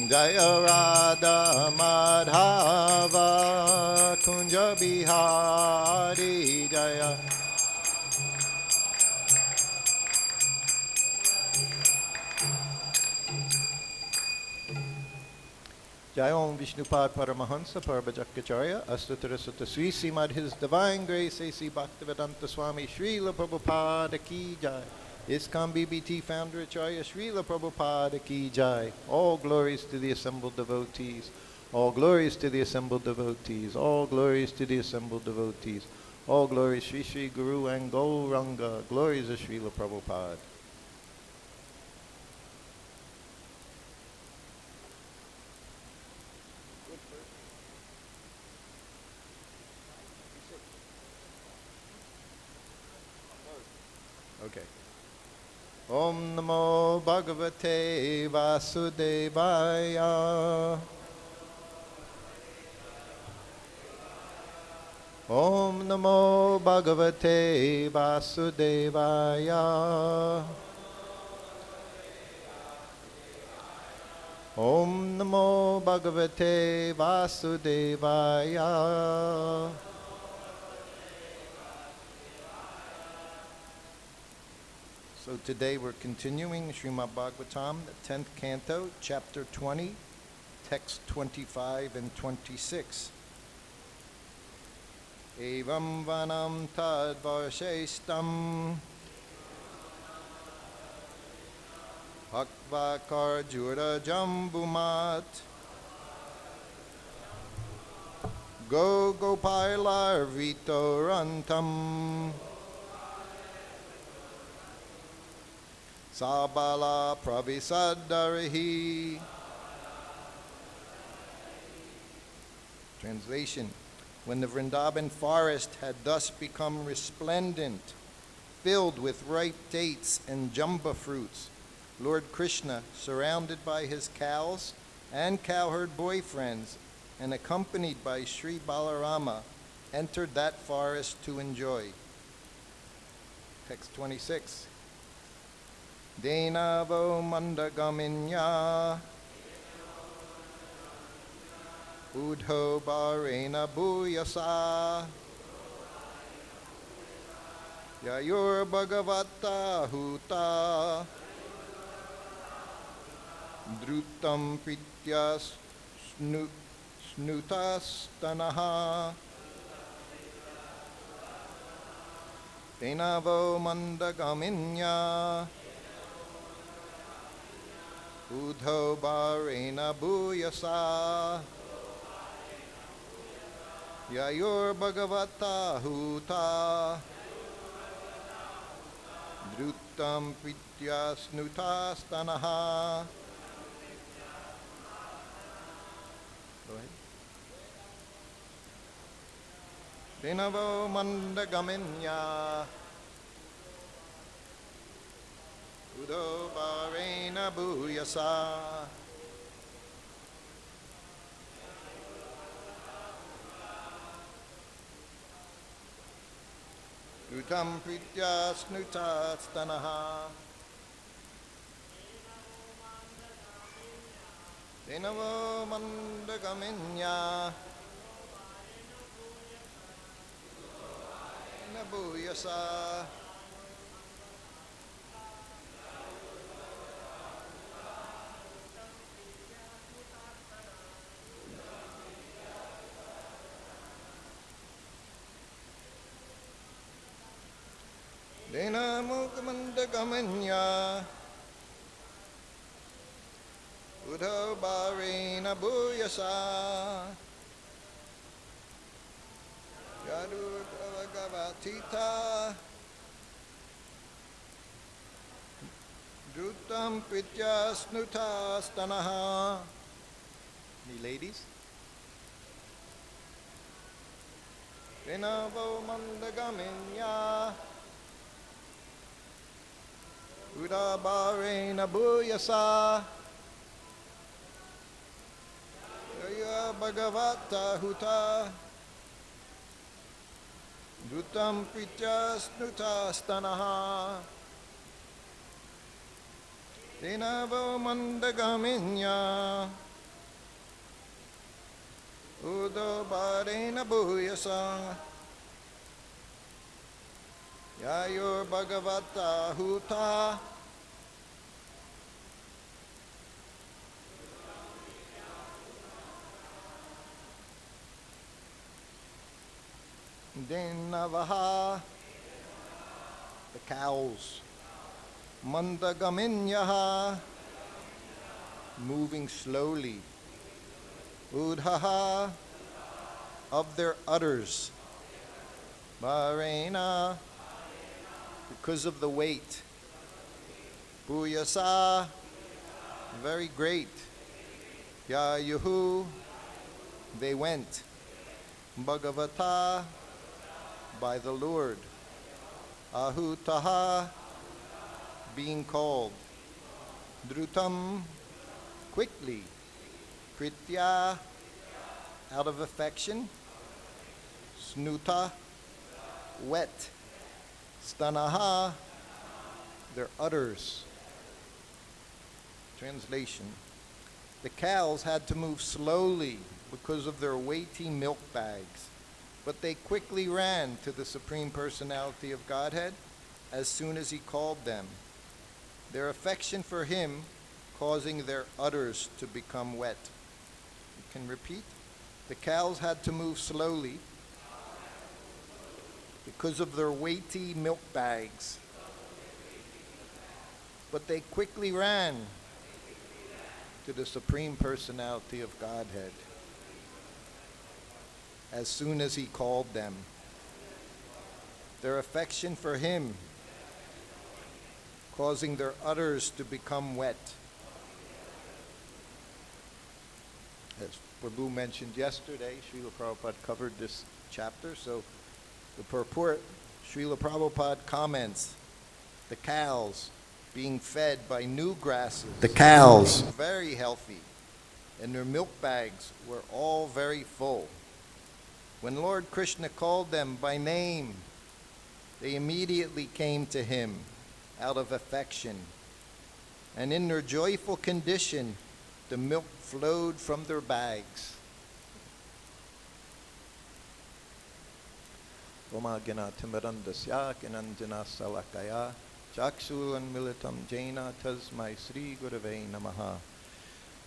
Jaya Radha Madhava Kunja Bihari Jaya. Jai Om Vishnupad Paramahansa Parabhajakacharya Astutara Sutta Sri Srimad His Divine Grace A.C. Bhaktivedanta Swami Srila Prabhupada Ki Jai. ISKCON BBT Founder Acharya Srila Prabhupada Ki Jai. All glories to the assembled devotees. All glories to the assembled devotees. All glories to the assembled devotees. All glories Sri Sri Guru and Gauranga. Glories of Srila Prabhupada. Okay. Om Namo Bhagavate Vasudevaya. Om Namo Bhagavate Vasudevaya. Om Namo Bhagavate Vasudevaya. So today we're continuing Srimad Bhagavatam, the 10th canto, chapter 20, text 25 and 26. Evam vanam tad varshestam Bhakva jura jambumat Go gopailar vito rantam Sabala pravisadarihi. Translation. When the Vrindavan forest had thus become resplendent, filled with ripe dates and jamba fruits, Lord Krishna, surrounded by his cows and cowherd boyfriends, and accompanied by Sri Balarama, entered that forest to enjoy. Text 26. Denavo mandagaminya Udho barena bhuyasa Yayur bhagavata huta Drutam prityas snutas tanaha Denavo mandagaminya Udho barena bhuyasa Yayur bhagavata huta Drutam prityas nutas tanaha. Go ahead. Denavo mandagaminya Udho barena bhuyasa Utam pritya snuta stanaha Denavo mandagaminya Nabhuyasa Denamo mandagaminya Uddho Bharena Bhuyasa Yadu Bhagavatita Drutam Pritya Snuta Stanaha. Any ladies? Vinavo Mandagaminya Uddha Bharena Bhuyasa Yaya Bhagavata Huta Drutam Pritya Snuta Stanaha Vinavo Mandagaminya Uddha Bharena Bhuyasa Yayor Bhagavata Huta Dinavaha, the cows. Mandagaminyaha, moving slowly. Udhaha, of their udders. Bharena, because of the weight. Bhuyasa, very great. Yayuhu, they went. Bhagavata, by the Lord. Ahutaha, being called. Drutam, quickly. Kritya, out of affection. Snuta, wet. Stanaha, their udders. Translation. The cows had to move slowly because of their weighty milk bags, but they quickly ran to the Supreme Personality of Godhead as soon as he called them, their affection for him causing their udders to become wet. You can repeat. The cows had to move slowly because of their weighty milk bags, but they quickly ran to the Supreme Personality of Godhead as soon as he called them, their affection for him causing their udders to become wet. As Prabhu mentioned yesterday, Srila Prabhupada covered this chapter, so the purport, Srila Prabhupada comments, the cows being fed by new grasses, the cows very healthy, and their milk bags were all very full. When Lord Krishna called them by name, they immediately came to him out of affection, and in their joyful condition, the milk flowed from their bags. Omagena timirandasya kinanjana salakaya chaksulan militam jaina tasmai Sri Gurave Namaha.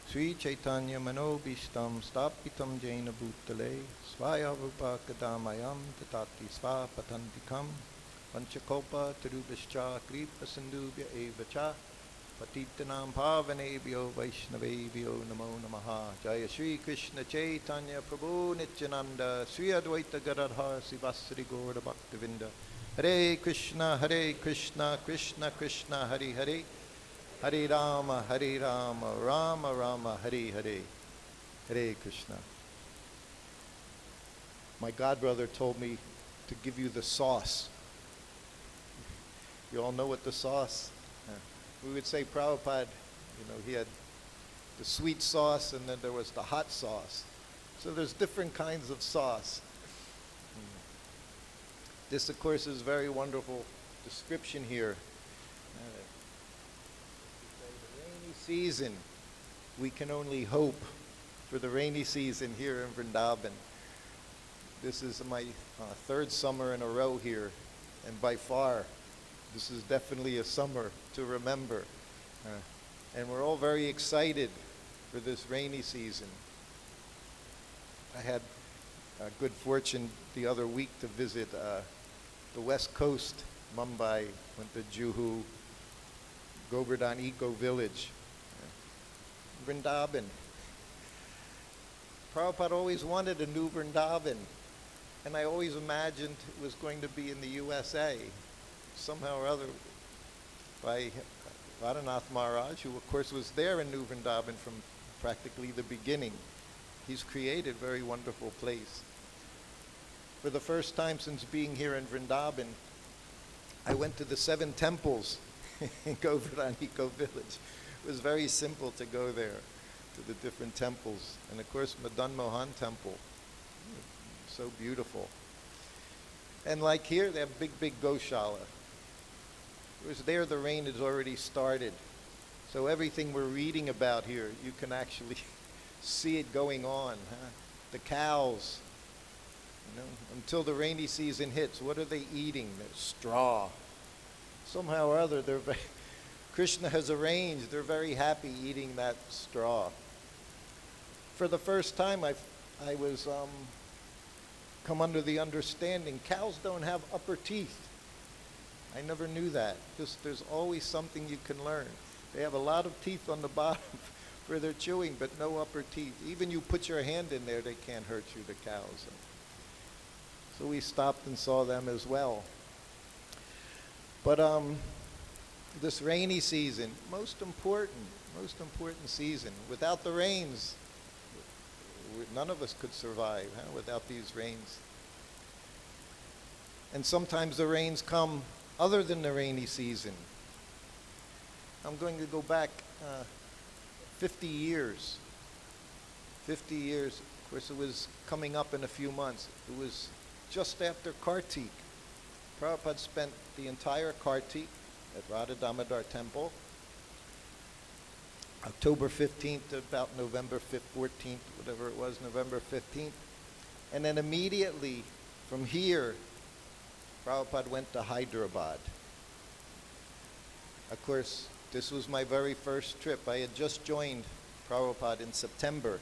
Sri Chaitanya Manobishtam Stapitam Jaina Bhutale Svaya Rupa Kadamayam Tatati Sva Patantikam Panchakopa Tirubhishcha Kripa Sindhubhya Evacha Patitanam Pavanebhyo Vaishnavebhyo Namo Namaha. Jaya Sri Krishna Chaitanya Prabhu Nityananda Sri Advaita Gadadhar Sivasri Gaura Bhaktivinda. Hare Krishna Krishna Krishna Hare Hare Hare Rama, Rama Rama, Hare Hare, Hare Krishna. My godbrother told me to give you the sauce. You all know what the sauce? We would say Prabhupada, he had the sweet sauce and then there was the hot sauce. So there's different kinds of sauce. This, of course, is a very wonderful description here. Season, we can only hope for the rainy season here in Vrindavan. This is my third summer in a row here, and by far, this is definitely a summer to remember. And we're all very excited for this rainy season. I had good fortune the other week to visit the West Coast, Mumbai, went to Juhu, Govardhan Eco Village. Vrindavan. Prabhupada always wanted a new Vrindavan, and I always imagined it was going to be in the USA, somehow or other, by Radhanath Maharaj, who of course was there in New Vrindavan from practically the beginning. He's created a very wonderful place. For the first time since being here in Vrindavan, I went to the 7 temples in Govardhan Eco Village. It was very simple to go there, to the different temples. And of course, Madan Mohan Temple, so beautiful. And like here, they have big Goshala. Whereas there, the rain has already started. So everything we're reading about here, you can actually see it going on. Huh? The cows, you know, until the rainy season hits, what are they eating? They're straw. Somehow or other, Krishna has arranged, they're very happy eating that straw. For the first time, I was come under the understanding, cows don't have upper teeth. I never knew that. Just there's always something you can learn. They have a lot of teeth on the bottom for their chewing, but no upper teeth. Even you put your hand in there, they can't hurt you, the cows. So we stopped and saw them as well. But this rainy season, most important season. Without the rains, none of us could survive, huh, without these rains. And sometimes the rains come other than the rainy season. I'm going to go back 50 years. 50 years. Of course, it was coming up in a few months. It was just after Kartik. Prabhupada spent the entire Kartik at Radha Damodar Temple, October 15th to about November 5th, 14th, whatever it was, November 15th. And then immediately from here, Prabhupada went to Hyderabad. Of course, this was my very first trip. I had just joined Prabhupada in September.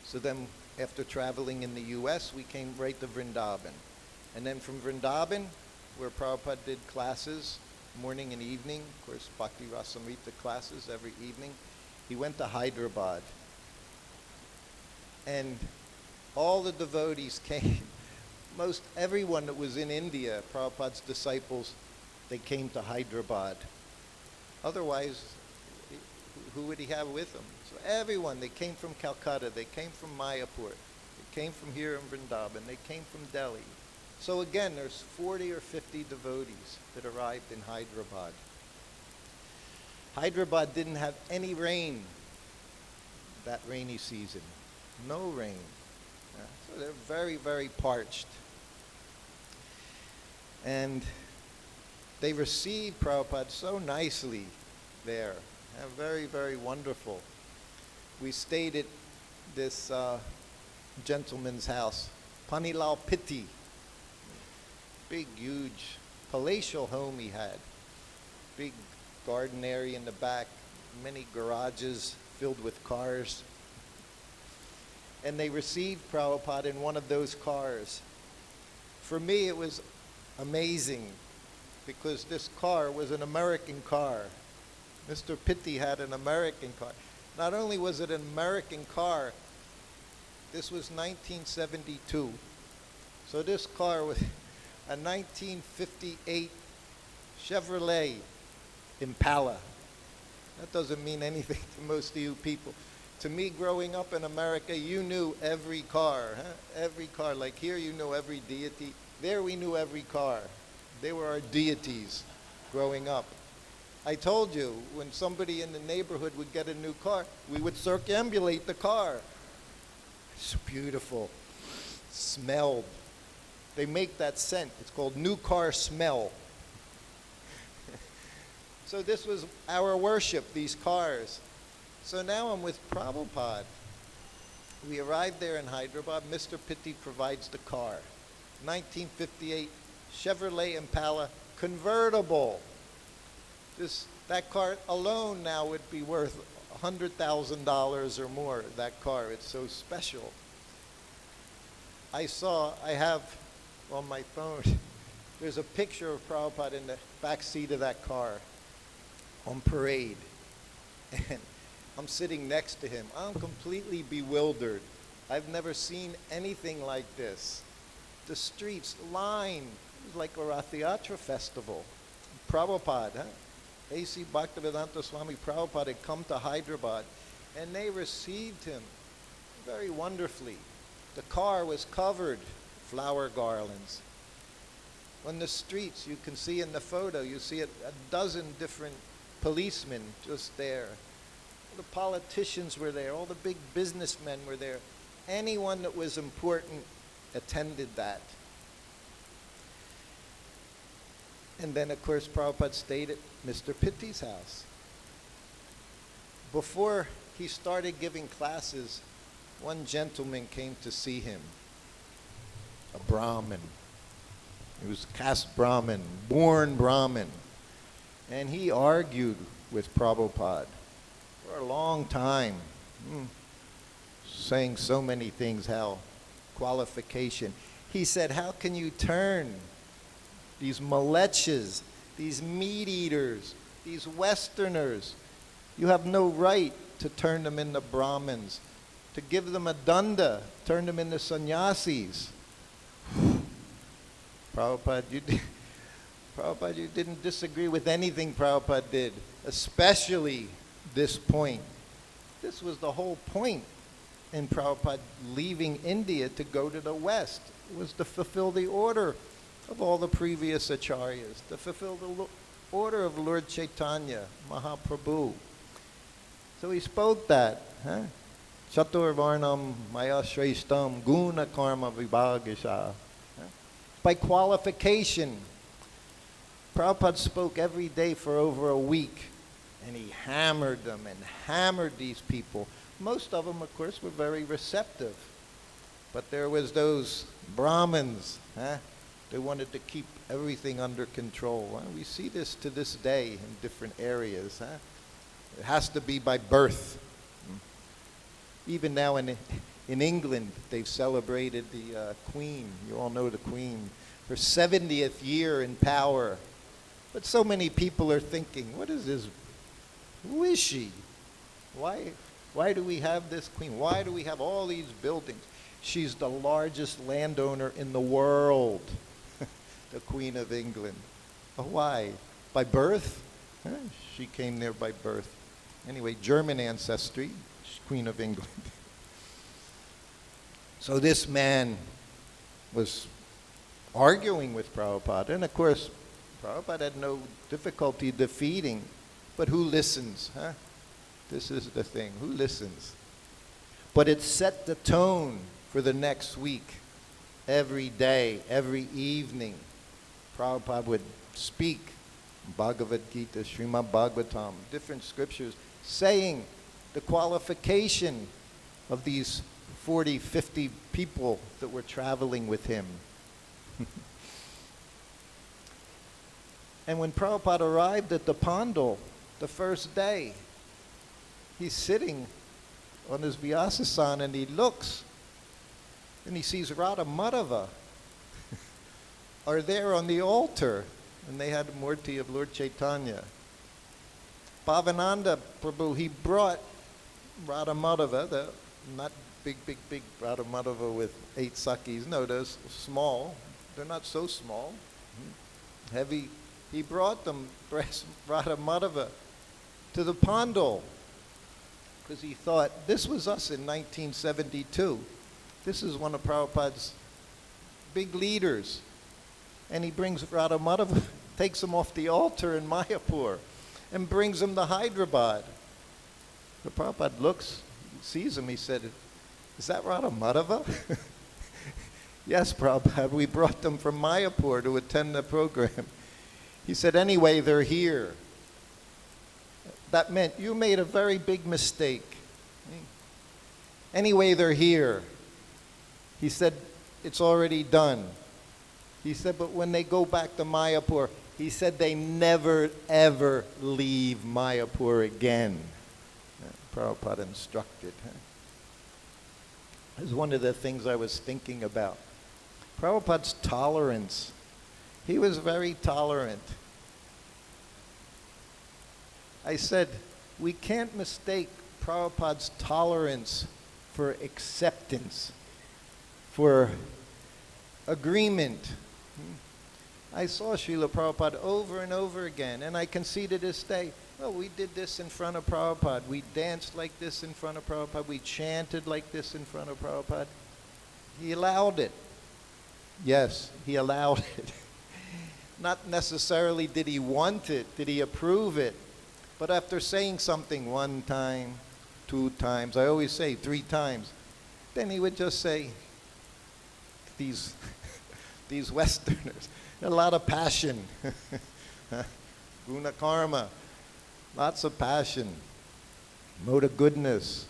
So then, after traveling in the US, we came right to Vrindavan. And then from Vrindavan, where Prabhupada did classes, morning and evening, of course, Bhakti Rasamrita classes every evening, he went to Hyderabad. And all the devotees came. Most everyone that was in India, Prabhupada's disciples, they came to Hyderabad. Otherwise, who would he have with him? So everyone, they came from Calcutta, they came from Mayapur, they came from here in Vrindavan, they came from Delhi. So again, there's 40 or 50 devotees that arrived in Hyderabad. Hyderabad didn't have any rain that rainy season. No rain. Yeah, so they're very, very parched. And they received Prabhupada so nicely there. Yeah, very, very wonderful. We stayed at this gentleman's house, Panilal Pitti. Big, huge, palatial home he had. Big garden area in the back, many garages filled with cars. And they received Prabhupada in one of those cars. For me, it was amazing because this car was an American car. Mr. Pitti had an American car. Not only was it an American car, this was 1972. So this car was a 1958 Chevrolet Impala. That doesn't mean anything to most of you people. To me, growing up in America, you knew every car. Huh? Every car. Like here, you know every deity. There, we knew every car. They were our deities growing up. I told you, when somebody in the neighborhood would get a new car, we would circumambulate the car. It's beautiful. Smelled. They make that scent. It's called new car smell. So this was our worship, these cars. So now I'm with Prabhupada. We arrived there in Hyderabad. Mr. Pitti provides the car. 1958 Chevrolet Impala convertible. That car alone now would be worth $100,000 or more, that car. It's so special. I have on my phone, there's a picture of Prabhupada in the back seat of that car on parade. And I'm sitting next to him. I'm completely bewildered. I've never seen anything like this. The streets lined. It was like a Rath Yatra festival. Prabhupada, A.C. Bhaktivedanta Swami Prabhupada had come to Hyderabad, and they received him very wonderfully. The car was covered, flower garlands. On the streets, you can see in the photo, you see a dozen different policemen just there. The politicians were there, all the big businessmen were there. Anyone that was important attended that. And then, of course, Prabhupada stayed at Mr. Pitti's house. Before he started giving classes, one gentleman came to see him, a Brahmin. He was caste Brahmin, born Brahmin. And he argued with Prabhupada for a long time, saying so many things, how qualification. He said, how can you turn these malechas, these meat eaters, these Westerners? You have no right to turn them into Brahmins, to give them a danda, turn them into sannyasis. Prabhupada, you didn't disagree with anything Prabhupada did, especially this point. This was the whole point in Prabhupada leaving India to go to the West. It was to fulfill the order of all the previous acharyas, to fulfill the order of Lord Chaitanya, Mahaprabhu. So he spoke that. Chatur Varnam Maya Shreshtam Guna Karma Vibhagasha. By qualification. Prabhupada spoke every day for over a week, and he hammered them and hammered these people. Most of them, of course, were very receptive. But there was those Brahmins, they wanted to keep everything under control. We see this to this day in different areas. It has to be by birth. Even now in England, they've celebrated the Queen. You all know the Queen. Her 70th year in power. But so many people are thinking, what is this? Who is she? Why do we have this queen? Why do we have all these buildings? She's the largest landowner in the world, the Queen of England. Oh, why? By birth? She came there by birth. Anyway, German ancestry, she's Queen of England. So this man was arguing with Prabhupada, and of course, Prabhupada had no difficulty defeating, but who listens, This is the thing, who listens? But it set the tone for the next week. Every day, every evening, Prabhupada would speak Bhagavad-Gita, Srimad Bhagavatam, different scriptures, saying the qualification of these 40, 50 people that were traveling with him. And when Prabhupada arrived at the Pandal the first day, he's sitting on his Vyasasana and he looks and he sees Radha Madhava are there on the altar, and they had a murti of Lord Chaitanya. Bhavananda Prabhu, he brought Radha Madhava, not big Radha Madhava with 8 sakis. No, they're small. They're not so small. Heavy. He brought them, Radha Madhava, to the Pandal because he thought, this was us in 1972. This is one of Prabhupada's big leaders. And he brings Radha Madhava, takes him off the altar in Mayapur and brings him to Hyderabad. The Prabhupada looks, sees him, he said, is that Radha Madhava? Yes, Prabhupada, we brought them from Mayapur to attend the program. He said, anyway, they're here. That meant you made a very big mistake. Anyway, they're here. He said, it's already done. He said, but when they go back to Mayapur, he said they never, ever leave Mayapur again. Prabhupada instructed. This is one of the things I was thinking about. Prabhupada's tolerance. He was very tolerant. I said, we can't mistake Prabhupada's tolerance for acceptance, for agreement. I saw Srila Prabhupada over and over again, and I can see to this day, well, we did this in front of Prabhupada. We danced like this in front of Prabhupada. We chanted like this in front of Prabhupada. He allowed it. Yes, he allowed it. Not necessarily did he want it, did he approve it, but after saying something one time, 2 times, I always say 3 times, then he would just say, these Westerners, a lot of passion. Guna karma, lots of passion. Mode of goodness.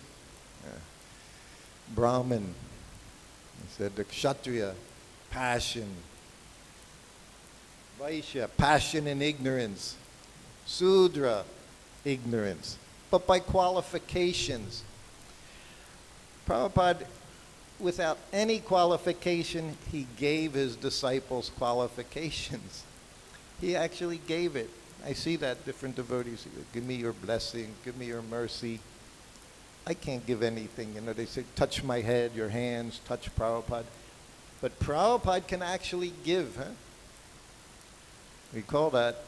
Brahmin, he said the Kshatriya, passion. Vaishya, passion and ignorance. Sudra, ignorance. But by qualifications. Prabhupada, without any qualification, he gave his disciples qualifications. He actually gave it. I see that different devotees, give me your blessing, give me your mercy. I can't give anything. You know, they say, touch my head, your hands, touch Prabhupada. But Prabhupada can actually give, huh? We call that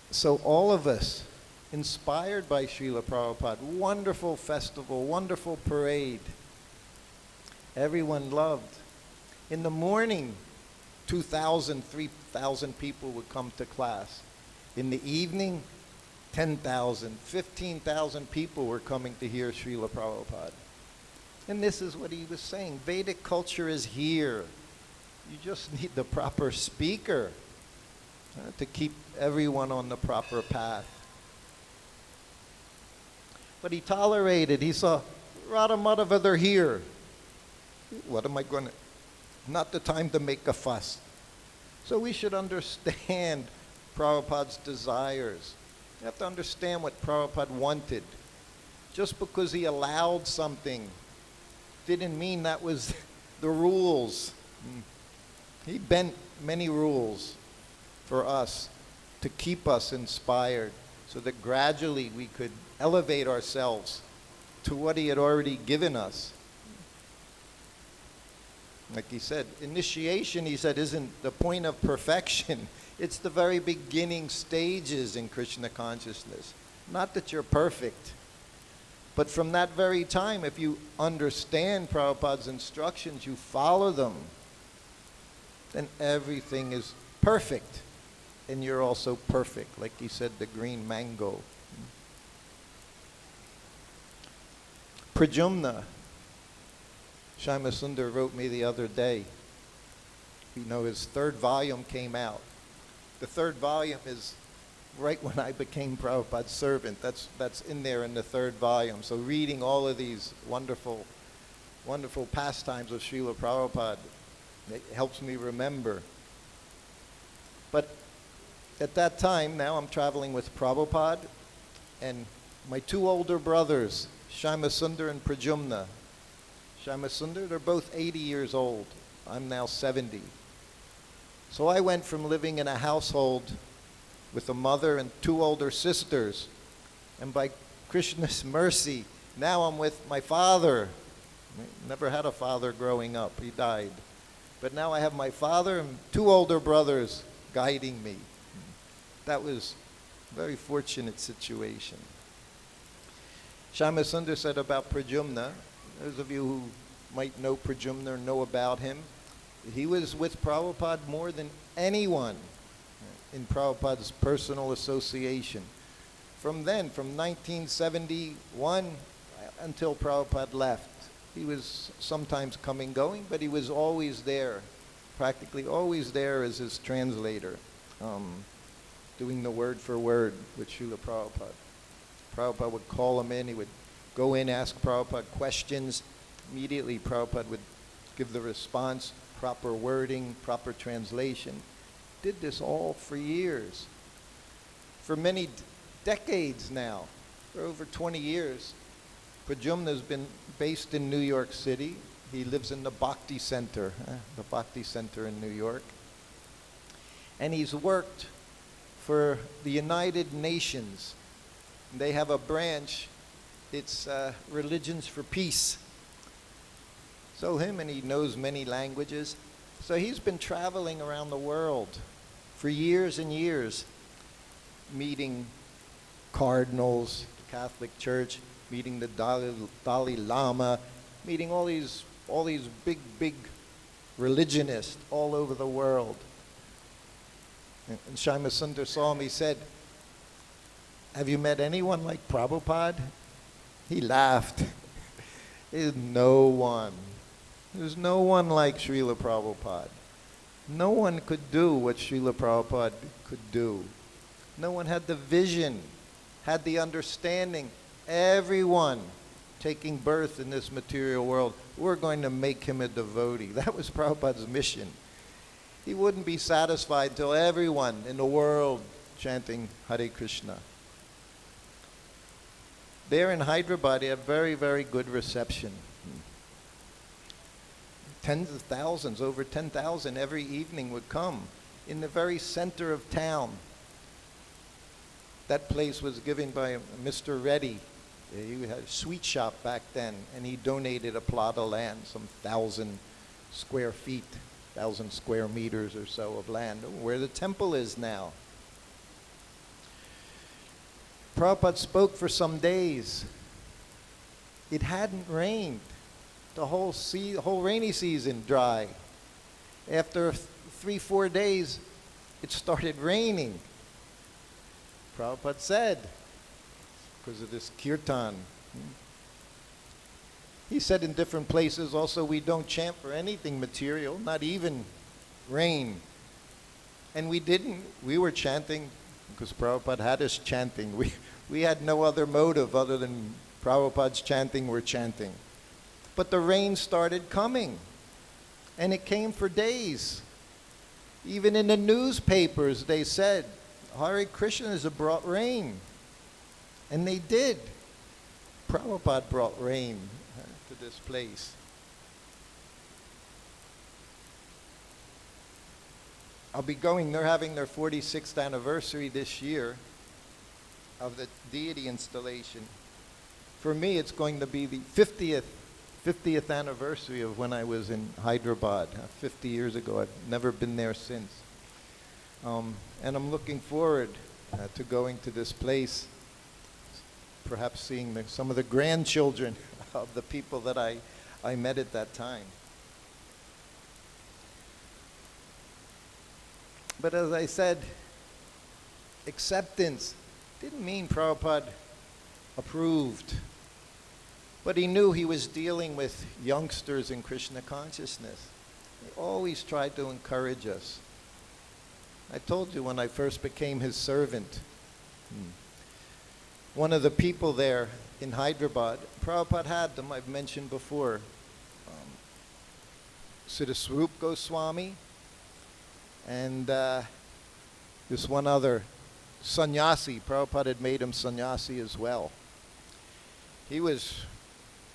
so all of us, inspired by Srila Prabhupada, wonderful festival, wonderful parade. Everyone loved. In the morning, 2,000, 3,000 people would come to class. In the evening, 10,000, 15,000 people were coming to hear Srila Prabhupada. And this is what he was saying. Vedic culture is here. You just need the proper speaker to keep everyone on the proper path. But he tolerated. He saw, Radha Madhava, they're here. What am I going to... Not the time to make a fuss. So we should understand Prabhupada's desires. You have to understand what Prabhupada wanted. Just because he allowed something didn't mean that was the rules. He bent many rules for us to keep us inspired so that gradually we could elevate ourselves to what he had already given us. Like he said, initiation, he said, isn't the point of perfection. It's the very beginning stages in Krishna consciousness. Not that you're perfect. But from that very time, if you understand Prabhupada's instructions, you follow them, then everything is perfect. And you're also perfect, like he said, the green mango. Prajumna. Shyama Sundar wrote me the other day. You know, his 3rd volume came out. The 3rd volume is right when I became Prabhupada's servant. That's in there in the 3rd volume. So reading all of these wonderful, wonderful pastimes of Srila Prabhupada, it helps me remember. But at that time, now I'm traveling with Prabhupada and my 2 older brothers, Shyama Sundar and Prajumna. Shyama Sundar, they're both 80 years old. I'm now 70. So I went from living in a household with a mother and 2 older sisters, and by Krishna's mercy, now I'm with my father. Never had a father growing up. He died. But now I have my father and 2 older brothers guiding me. That was a very fortunate situation. Shyama Sundar said about Prajumna, those of you who might know Prajumna or know about him, he was with Prabhupada more than anyone in Prabhupada's personal association. From then, from 1971 until Prabhupada left, he was sometimes coming, going, but he was always there, practically always there as his translator, doing the word for word with Srila Prabhupada. Prabhupada would call him in, he would go in, ask Prabhupada questions. Immediately Prabhupada would give the response, proper wording, proper translation. Did this all for years. For many decades now, for over 20 years, Prajumna has been based in New York City. He lives in the Bhakti Center in New York. And he's worked for the United Nations. They have a branch, it's Religions for Peace. So him, and he knows many languages. So he's been traveling around the world for years and years, meeting cardinals, the Catholic Church, meeting the Dalai Lama, meeting all these big religionists all over the world. And Shima Sundar saw him, he said, "Have you met anyone like Prabhupada?" He laughed. There's no one. There's no one like Srila Prabhupada. No one could do what Srila Prabhupada could do. No one had the vision, had the understanding. Everyone taking birth in this material world, we're going to make him a devotee. That was Prabhupada's mission. He wouldn't be satisfied until everyone in the world chanting Hare Krishna. There in Hyderabad, he had very, very good reception. Tens of thousands, over 10,000 every evening would come in the very center of town. That place was given by Mr. Reddy. He had a sweet shop back then, and he donated a plot of land, some 1,000 square feet, 1,000 square meters or so of land, where the temple is now. Prabhupada spoke for some days. It hadn't rained. The whole rainy season dry. After 3-4 days, it started raining. Prabhupada said, because of this kirtan. He said in different places also, we don't chant for anything material, not even rain. And we didn't. We were chanting because Prabhupada had us chanting. We had no other motive other than Prabhupada's chanting, we're chanting. But the rain started coming, and it came for days. Even in the newspapers, they said, Hare Krishna has brought rain. And they did. Prabhupada brought rain to this place. I'll be going, they're having their 46th anniversary this year of the deity installation. For me, it's going to be the 50th anniversary of when I was in Hyderabad, 50 years ago. I've never been there since. And I'm looking forward to going to this place, perhaps seeing some of the grandchildren of the people that I met at that time. But as I said, acceptance didn't mean Prabhupada approved. But he knew he was dealing with youngsters in Krishna consciousness. He always tried to encourage us. I told you when I first became his servant, one of the people there in Hyderabad, Prabhupada had them, I've mentioned before, Siddhaswarup Goswami, and this one other sannyasi. Prabhupada had made him sannyasi as well. He was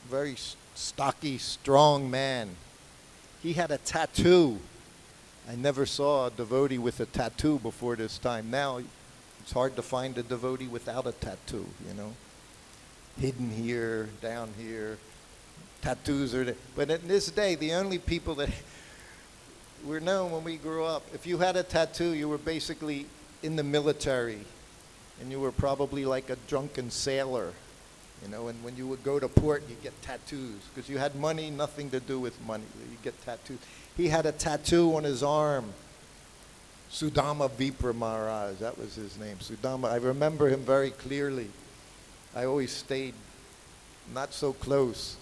a very stocky, strong man. He had a tattoo. I never saw a devotee with a tattoo before this time. Now, it's hard to find a devotee without a tattoo, you know. Hidden here, down here. Tattoos are there. But in this day, the only people that were known when we grew up, if you had a tattoo, you were basically in the military. And you were probably like a drunken sailor. You know, and when you would go to port, you'd get tattoos. Because you had money, nothing to do with money. You get tattoos. He had a tattoo on his arm. Sudama Vipra Maharaj, that was his name. Sudama, I remember him very clearly. I always stayed not so close.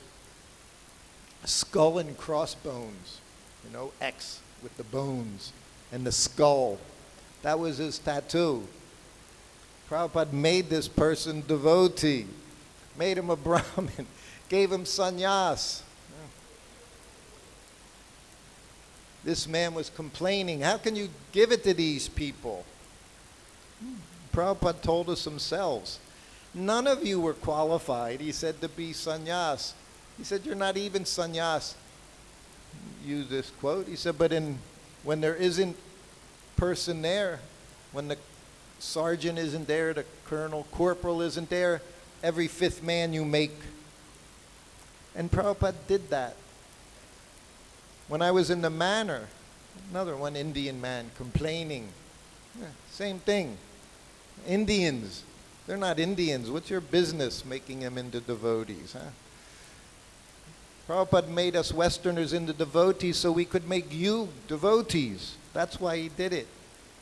Skull and crossbones, you know, X with the bones and the skull. That was his tattoo. Prabhupada made this person devotee, made him a Brahmin, gave him sannyas. This man was complaining, how can you give it to these people? Prabhupada told us himself, none of you were qualified, he said, to be sannyas. He said, you're not even sannyas. Use this quote. He said, but when there isn't person there, when the sergeant isn't there, the colonel, corporal isn't there, every fifth man you make. And Prabhupada did that. When I was in the manor, another one Indian man complaining. Same thing. Indians, they're not Indians. What's your business making them into devotees? Huh? Prabhupada made us Westerners into devotees so we could make you devotees. That's why he did it.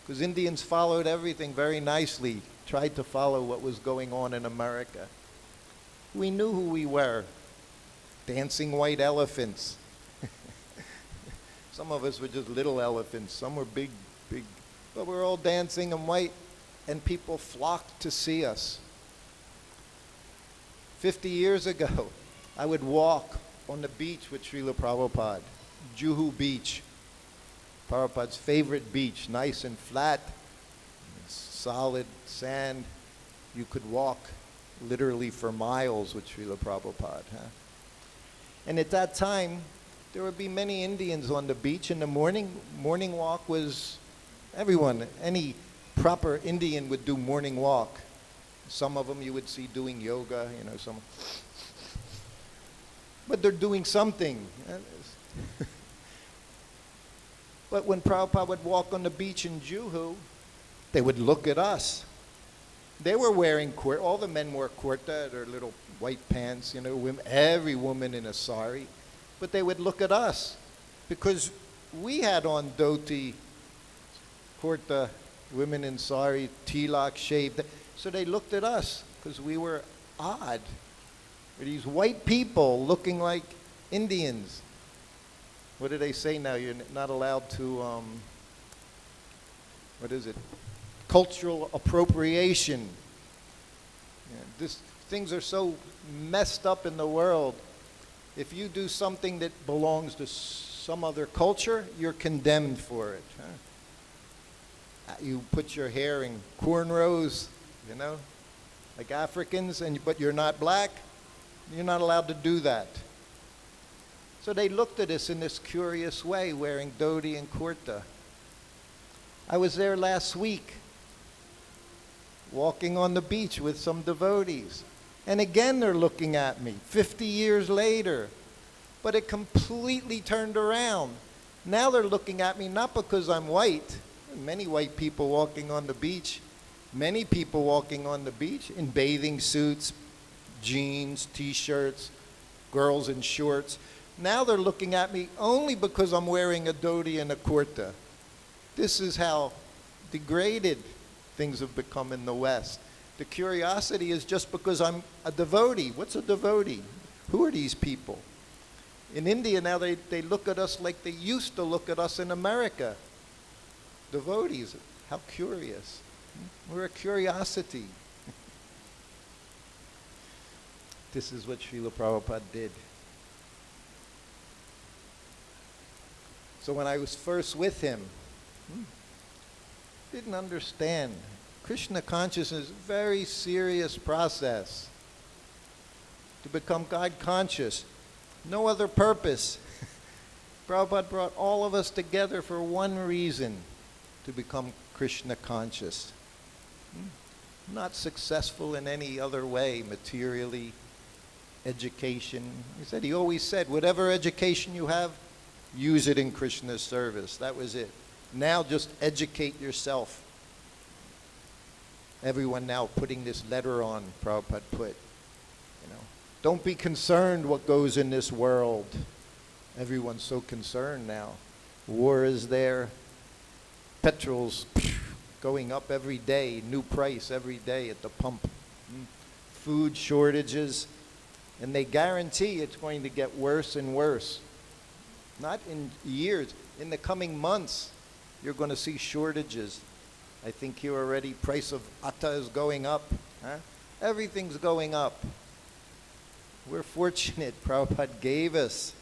Because Indians followed everything very nicely, tried to follow what was going on in America. We knew who we were. Dancing white elephants. Some of us were just little elephants. Some were big, big. But we're all dancing in white, and people flocked to see us. 50 years ago, I would walk on the beach with Srila Prabhupada, Juhu Beach, Prabhupada's favorite beach, nice and flat, solid sand. You could walk literally for miles with Srila Prabhupada. Huh? And at that time, there would be many Indians on the beach. In the morning walk was everyone, any proper Indian would do morning walk. Some of them you would see doing yoga, some. But they're doing something. But when Prabhupada would walk on the beach in Juhu, they would look at us. They were wearing kurta. All the men wore kurta, their little white pants, women, every woman in a sari. But they would look at us because we had on dhoti, kurta, women in sari, tilak, shaved. So they looked at us because we were odd. These white people looking like Indians. What do they say now? You're not allowed to, what is it? Cultural appropriation. Yeah, things are so messed up in the world. If you do something that belongs to some other culture, you're condemned for it. Huh? You put your hair in cornrows, like Africans, but you're not black, you're not allowed to do that. So they looked at us in this curious way, wearing dhoti and kurta. I was there last week, walking on the beach with some devotees. And again, they're looking at me 50 years later. But it completely turned around. Now they're looking at me not because I'm white. Many white people walking on the beach. Many people walking on the beach in bathing suits, jeans, t-shirts, girls in shorts. Now they're looking at me only because I'm wearing a dhoti and a kurta. This is how degraded things have become in the West. The curiosity is just because I'm a devotee. What's a devotee? Who are these people? In India now they look at us like they used to look at us in America. Devotees, how curious. We're a curiosity. This is what Srila Prabhupada did. So when I was first with him, didn't understand. Krishna consciousness is a very serious process. To become God conscious. No other purpose. Prabhupada brought all of us together for one reason. To become Krishna conscious. Not successful in any other way, materially, education. He always said, whatever education you have, use it in Krishna's service. That was it. Now just educate yourself. Everyone now putting this letter on, Prabhupada put. Don't be concerned what goes in this world. Everyone's so concerned now. War is there. Petrol's going up every day. New price every day at the pump. Food shortages. And they guarantee it's going to get worse and worse. Not in years. In the coming months, you're going to see shortages. I think here already, price of atta is going up. Huh? Everything's going up. We're fortunate Prabhupada gave us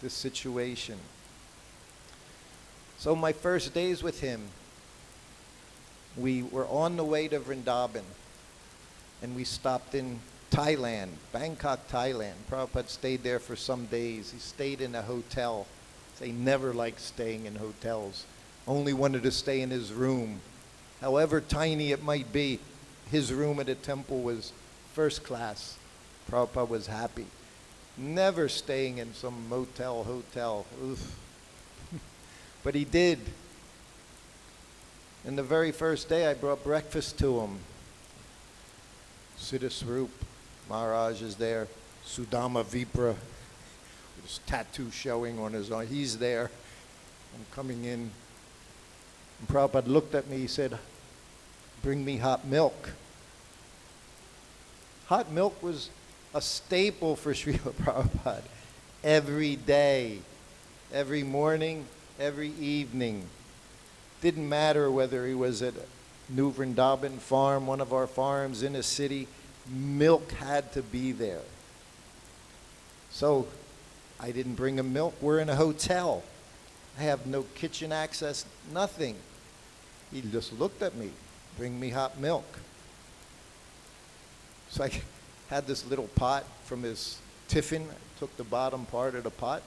this situation. So my first days with him, we were on the way to Vrindavan, and we stopped in Thailand, Bangkok, Thailand. Prabhupada stayed there for some days. He stayed in a hotel. He never liked staying in hotels. Only wanted to stay in his room. however tiny it might be, his room at the temple was first class. Prabhupada was happy. Never staying in some motel, hotel. Oof. But he did. And the very first day I brought breakfast to him. Siddha Swarup Maharaj is there. Sudama Vipra, with his tattoo showing on his arm. He's there. I'm coming in. And Prabhupada looked at me. He said, "Bring me hot milk." Hot milk was a staple for Srila Prabhupada. Every day, every morning, every evening. Didn't matter whether he was at New Vrindavan farm, one of our farms in a city, milk had to be there. So I didn't bring him milk. We're in a hotel. I have no kitchen access, nothing. He just looked at me, "Bring me hot milk." So I had this little pot from his tiffin. I took the bottom part of the pot.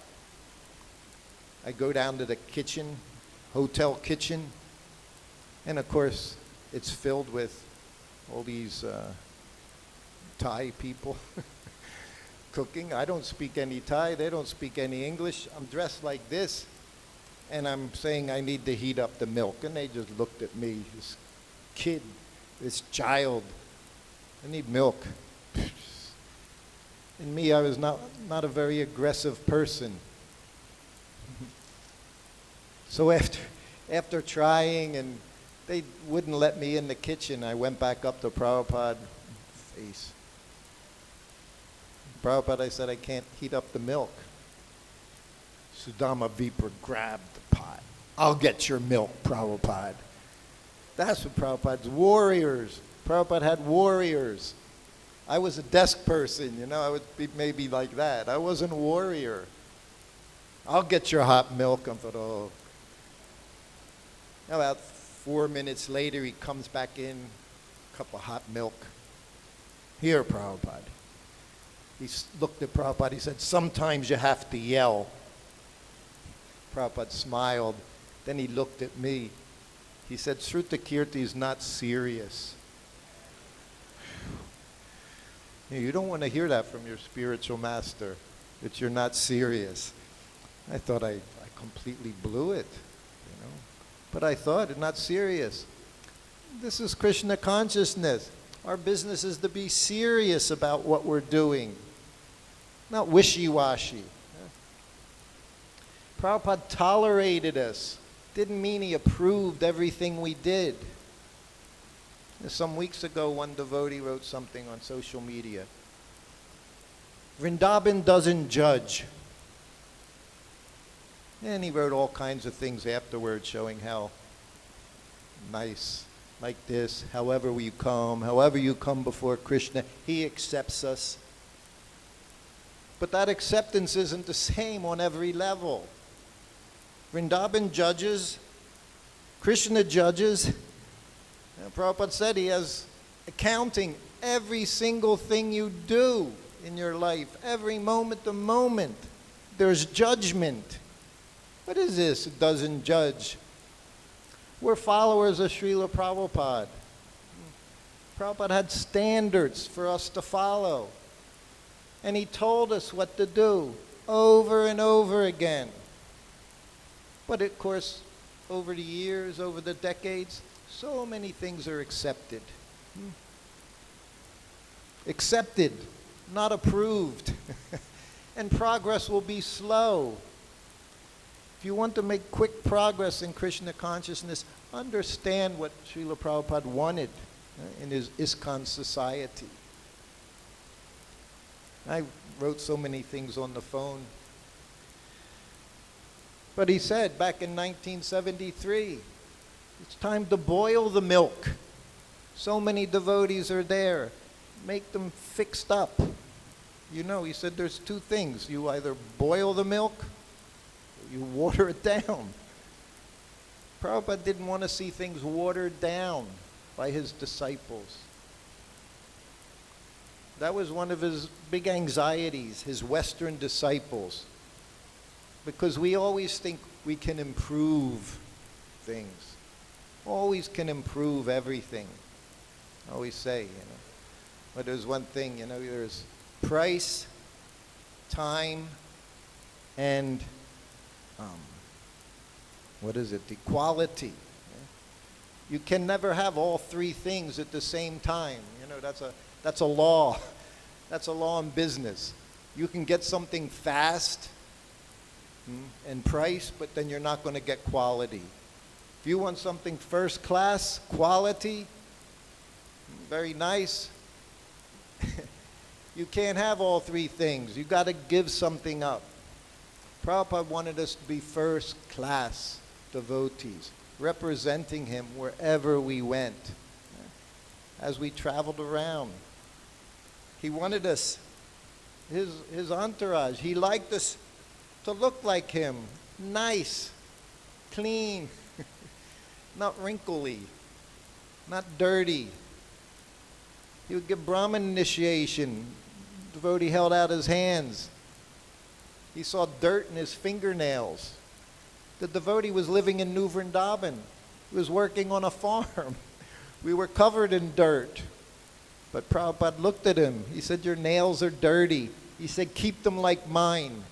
I go down to the kitchen, hotel kitchen, and of course it's filled with all these Thai people cooking. I don't speak any Thai. They don't speak any English. I'm dressed like this, and I'm saying I need to heat up the milk. And they just looked at me, this kid, this child. I need milk. In me, I was not a very aggressive person. So after trying, and they wouldn't let me in the kitchen, I went back up to Prabhupada. Face. Prabhupada, I said, "I can't heat up the milk." Sudama Vipra grabbed the pot. "I'll get your milk, Prabhupada." That's what Prabhupada's warriors. Prabhupada had warriors. I was a desk person, you know, I would be maybe like that. I wasn't a warrior. "I'll get your hot milk." I thought, oh. About 4 minutes later, he comes back in, cup of hot milk. "Here, Prabhupada." He looked at Prabhupada, he said, "Sometimes you have to yell." Prabhupada smiled. Then he looked at me. He said, "Sruta Kirti is not serious." You don't want to hear that from your spiritual master, that you're not serious. I thought I completely blew it, you know. But I thought, not serious. This is Krishna consciousness. Our business is to be serious about what we're doing, not wishy-washy. Prabhupada tolerated us. Didn't mean he approved everything we did. Some weeks ago, one devotee wrote something on social media. Vrindavan doesn't judge. And he wrote all kinds of things afterwards showing how nice, like this, however you come before Krishna, he accepts us. But that acceptance isn't the same on every level. Vrindavan judges, Krishna judges. And Prabhupada said he has accounting every single thing you do in your life, every moment to moment. There's judgment. What is this? It doesn't judge. We're followers of Srila Prabhupada. Prabhupada had standards for us to follow. And he told us what to do over and over again. But of course, over the years, over the decades, so many things are accepted. Accepted, not approved. And progress will be slow. If you want to make quick progress in Krishna consciousness, understand what Srila Prabhupada wanted in his ISKCON society. I wrote so many things on the phone. But he said back in 1973, it's time to boil the milk. So many devotees are there. Make them fixed up. You know, he said there's two things. You either boil the milk or you water it down. Prabhupada didn't want to see things watered down by his disciples. That was one of his big anxieties, his Western disciples. Because we always think we can improve things. always can improve everything. I always say, but there's one thing, there's price, time, and the quality. You can never have all three things at the same time. That's a law. That's a law in business. You can get something fast and price, but then you're not going to get quality. If you want something first class, quality, very nice, you can't have all three things. You got to give something up. Prabhupada wanted us to be first class devotees, representing him wherever we went, as we traveled around. He wanted us, his entourage, he liked us to look like him, nice, clean, not wrinkly, not dirty. He would give Brahmin initiation. The devotee held out his hands. He saw dirt in his fingernails. The devotee was living in New Vrindavan. He was working on a farm. We were covered in dirt. But Prabhupada looked at him. He said, "Your nails are dirty." He said, "Keep them like mine."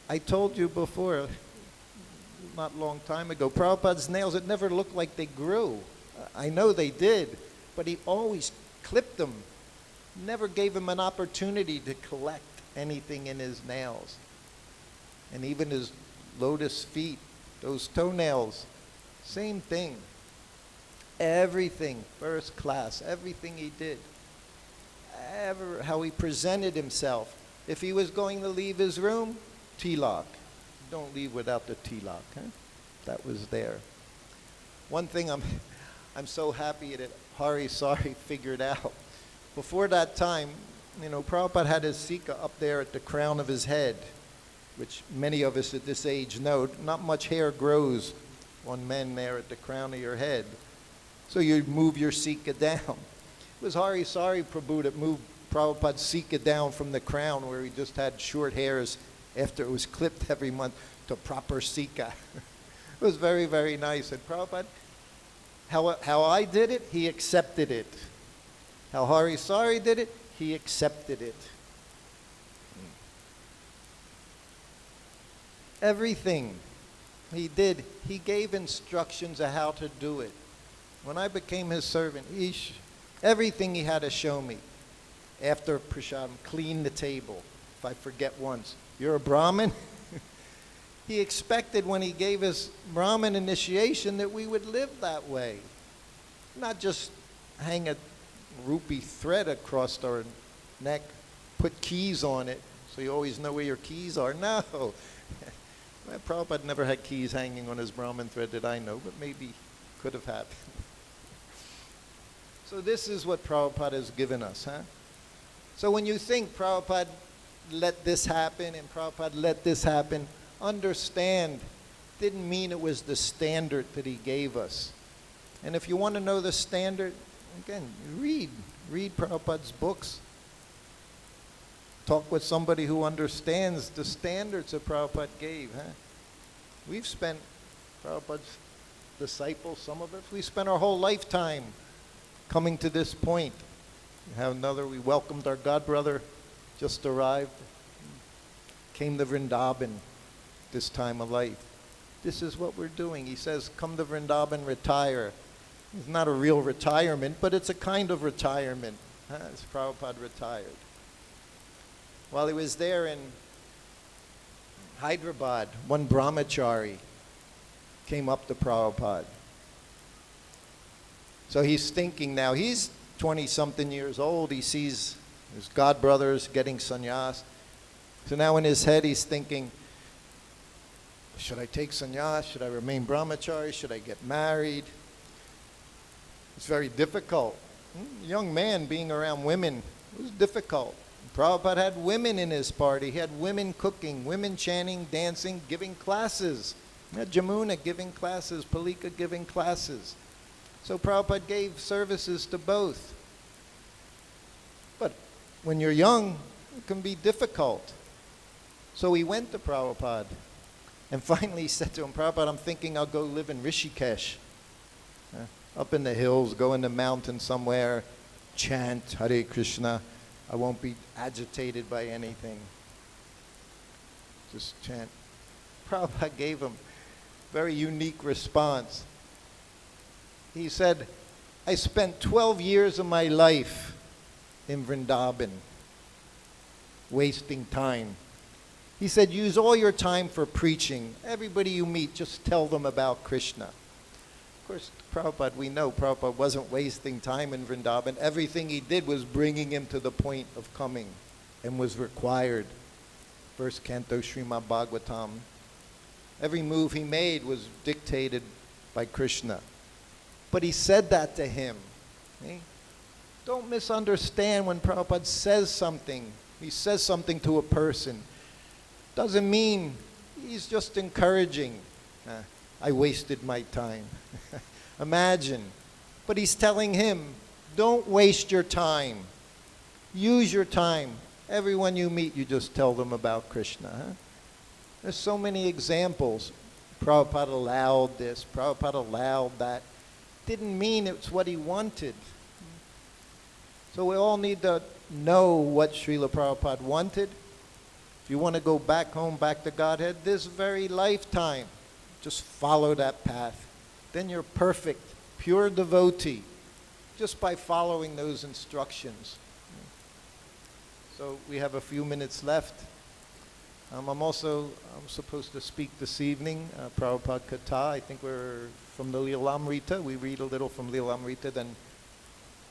I told you before, not a long time ago, Prabhupada's nails, it never looked like they grew. I know they did, but he always clipped them. Never gave him an opportunity to collect anything in his nails. And even his lotus feet, those toenails, same thing. Everything, first class, everything he did. How he presented himself. If he was going to leave his room, tilak. Don't leave without the tilak. That was there. One thing I'm so happy that Hari Sari figured out. Before that time, Prabhupada had his sika up there at the crown of his head, which many of us at this age know. Not much hair grows on men there at the crown of your head. So you move your sika down. It was Hari Sari Prabhu that moved Prabhupada's sika down from the crown where he just had short hairs after it was clipped every month to proper sika. It was very, very nice. And Prabhupada, how I did it, he accepted it. How Hari Sari did it, he accepted it. Everything he did, he gave instructions of how to do it. When I became his servant, everything he had to show me. After prasadam, clean the table. If I forget once, "You're a Brahmin?" He expected when he gave his Brahmin initiation that we would live that way. Not just hang a rupee thread across our neck, put keys on it so you always know where your keys are. No. Well, Prabhupada never had keys hanging on his Brahmin thread that I know, but maybe could have happened. So this is what Prabhupada has given us, So when you think Prabhupada let this happen and Prabhupada let this happen, understand, didn't mean it was the standard that he gave us. And if you want to know the standard, again, read Prabhupada's books. Talk with somebody who understands the standards that Prabhupada gave. We've spent, Prabhupada's disciples, some of us, we spent our whole lifetime coming to this point. We welcomed our god brother, just arrived, came to Vrindavan this time of life. This is what we're doing. He says, come to Vrindavan, retire. It's not a real retirement, but it's a kind of retirement. As Prabhupada retired. While he was there in Hyderabad, one brahmachari came up to Prabhupada. So he's thinking now, he's 20-something years old. He sees his god brothers getting sannyas. So now in his head he's thinking, should I take sannyas? Should I remain brahmachari? Should I get married? It's very difficult. A young man being around women was difficult. Prabhupada had women in his party. He had women cooking, women chanting, dancing, giving classes. He had Jamuna giving classes, Palika giving classes. So Prabhupada gave services to both. But when you're young, it can be difficult. So he went to Prabhupada. And finally he said to him, Prabhupada, I'm thinking I'll go live in Rishikesh. Up in the hills, go in the mountain somewhere, chant Hare Krishna. I won't be agitated by anything. Just chant. Prabhupada gave him a very unique response. He said, I spent 12 years of my life in Vrindavan, wasting time. He said, use all your time for preaching. Everybody you meet, just tell them about Krishna. Of course, Prabhupada, we know Prabhupada wasn't wasting time in Vrindavan. Everything he did was bringing him to the point of coming and was required. First canto, Srimad Bhagavatam. Every move he made was dictated by Krishna. But he said that to him. See? Don't misunderstand when Prabhupada says something. He says something to a person. Doesn't mean he's just encouraging. I wasted my time. Imagine. But he's telling him, don't waste your time. Use your time. Everyone you meet, you just tell them about Krishna. Huh? There's so many examples. Prabhupada allowed this. Prabhupada allowed that. Didn't mean it's what he wanted. So we all need to know what Srila Prabhupada wanted. If you want to go back home, back to Godhead, this very lifetime, just follow that path. Then you're perfect, pure devotee, just by following those instructions. So we have a few minutes left. I'm supposed to speak this evening, Prabhupada Katha. I think we're from the Lilamrita. We read a little from Lilamrita, then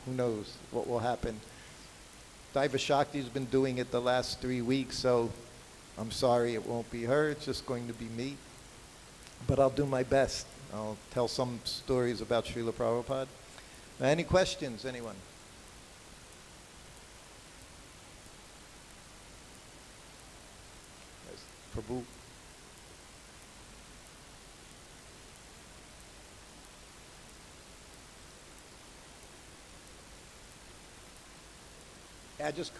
who knows what will happen. Daiva Shakti's been doing it the last 3 weeks, so I'm sorry it won't be her. It's just going to be me. But I'll do my best. I'll tell some stories about Srila Prabhupada. Any questions, anyone? Yes, Prabhu. Yeah, just...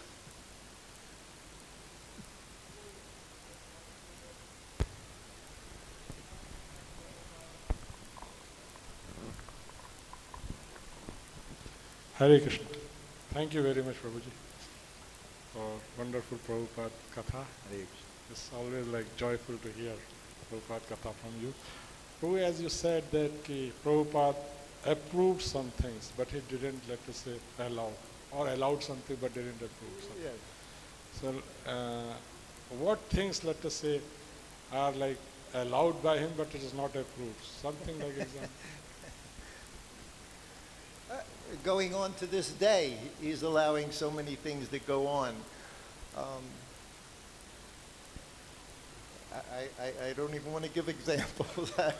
Hare Krishna. Thank you very much, Prabhuji, for wonderful Prabhupada Katha. It's always like joyful to hear Prabhupada Katha from you. Prabhu, as you said that Prabhupada approved some things, but he didn't, let us say, allow, or allowed something but didn't approve something. Yes. So, what things, let us say, are like allowed by him but it is not approved? Something like example. Going on to this day, he's allowing so many things that go on. I don't even want to give examples. I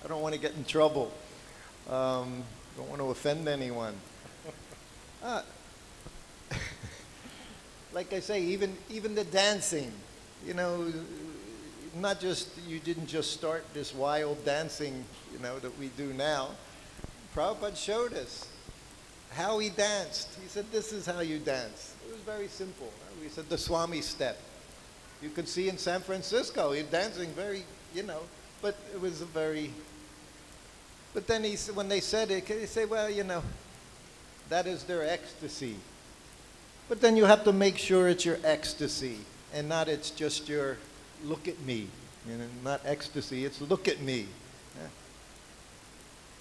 don't want to get in trouble. Don't want to offend anyone. Like I say, even the dancing, you know, not just, you didn't just start this wild dancing, you know, that we do now. Prabhupada showed us how he danced. He said, this is how you dance. It was very simple. We said the Swami step. You could see in San Francisco, he's dancing very, you know, but it was a very, but then when they said it, they say, well, you know, that is their ecstasy. But then you have to make sure it's your ecstasy and not it's just your look at me. You know, not ecstasy, it's look at me.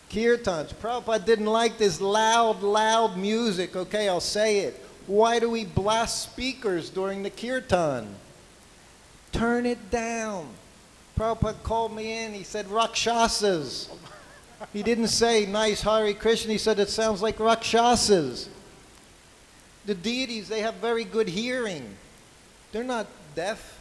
Kirtans. Prabhupada didn't like this loud music. Okay, I'll say it. Why do we blast speakers during the kirtan? Turn it down. Prabhupada called me in. He said, Rakshasas. He didn't say nice Hare Krishna. He said, it sounds like Rakshasas. The deities, they have very good hearing. They're not deaf.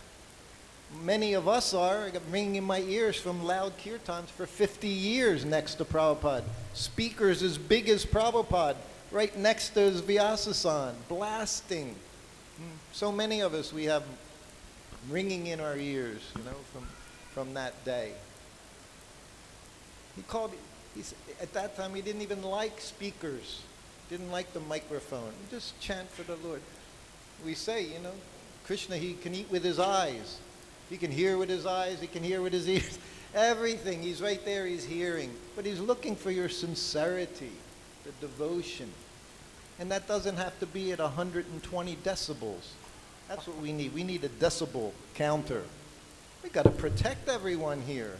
Many of us are. I got ringing in my ears from loud kirtans for 50 years next to Prabhupada. Speakers as big as Prabhupada, right next to his Vyasasan, blasting. So many of us, we have ringing in our ears, you know, from that day. At that time, he didn't even like speakers, didn't like the microphone. He just chant for the Lord. We say, you know, Krishna, he can eat with his eyes. He can hear with his eyes, he can hear with his ears, everything. He's right there, he's hearing. But he's looking for your sincerity, the devotion. And that doesn't have to be at 120 decibels. That's what we need. We need a decibel counter. We got to protect everyone here.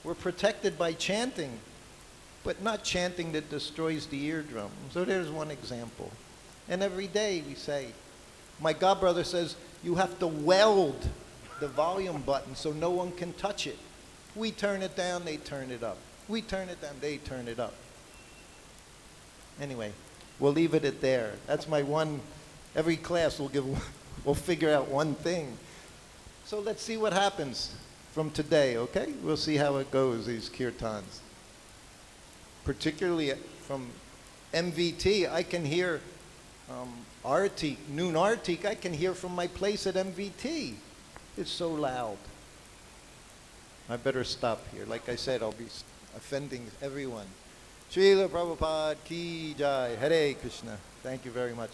We're protected by chanting, but not chanting that destroys the eardrum. So there's one example. And every day we say, my godbrother says, you have to weld the volume button so no one can touch it. We turn it down, they turn it up. We turn it down, they turn it up. Anyway, we'll leave it at there. That's my one, every class we'll figure out one thing. So let's see what happens from today, okay? We'll see how it goes, these kirtans. Particularly from MVT, I can hear Arati, noon Arati, I can hear from my place at MVT. It's so loud. I better stop here. Like I said, I'll be offending everyone. Srila Prabhupada Ki Jai. Hare Krishna. Thank you very much.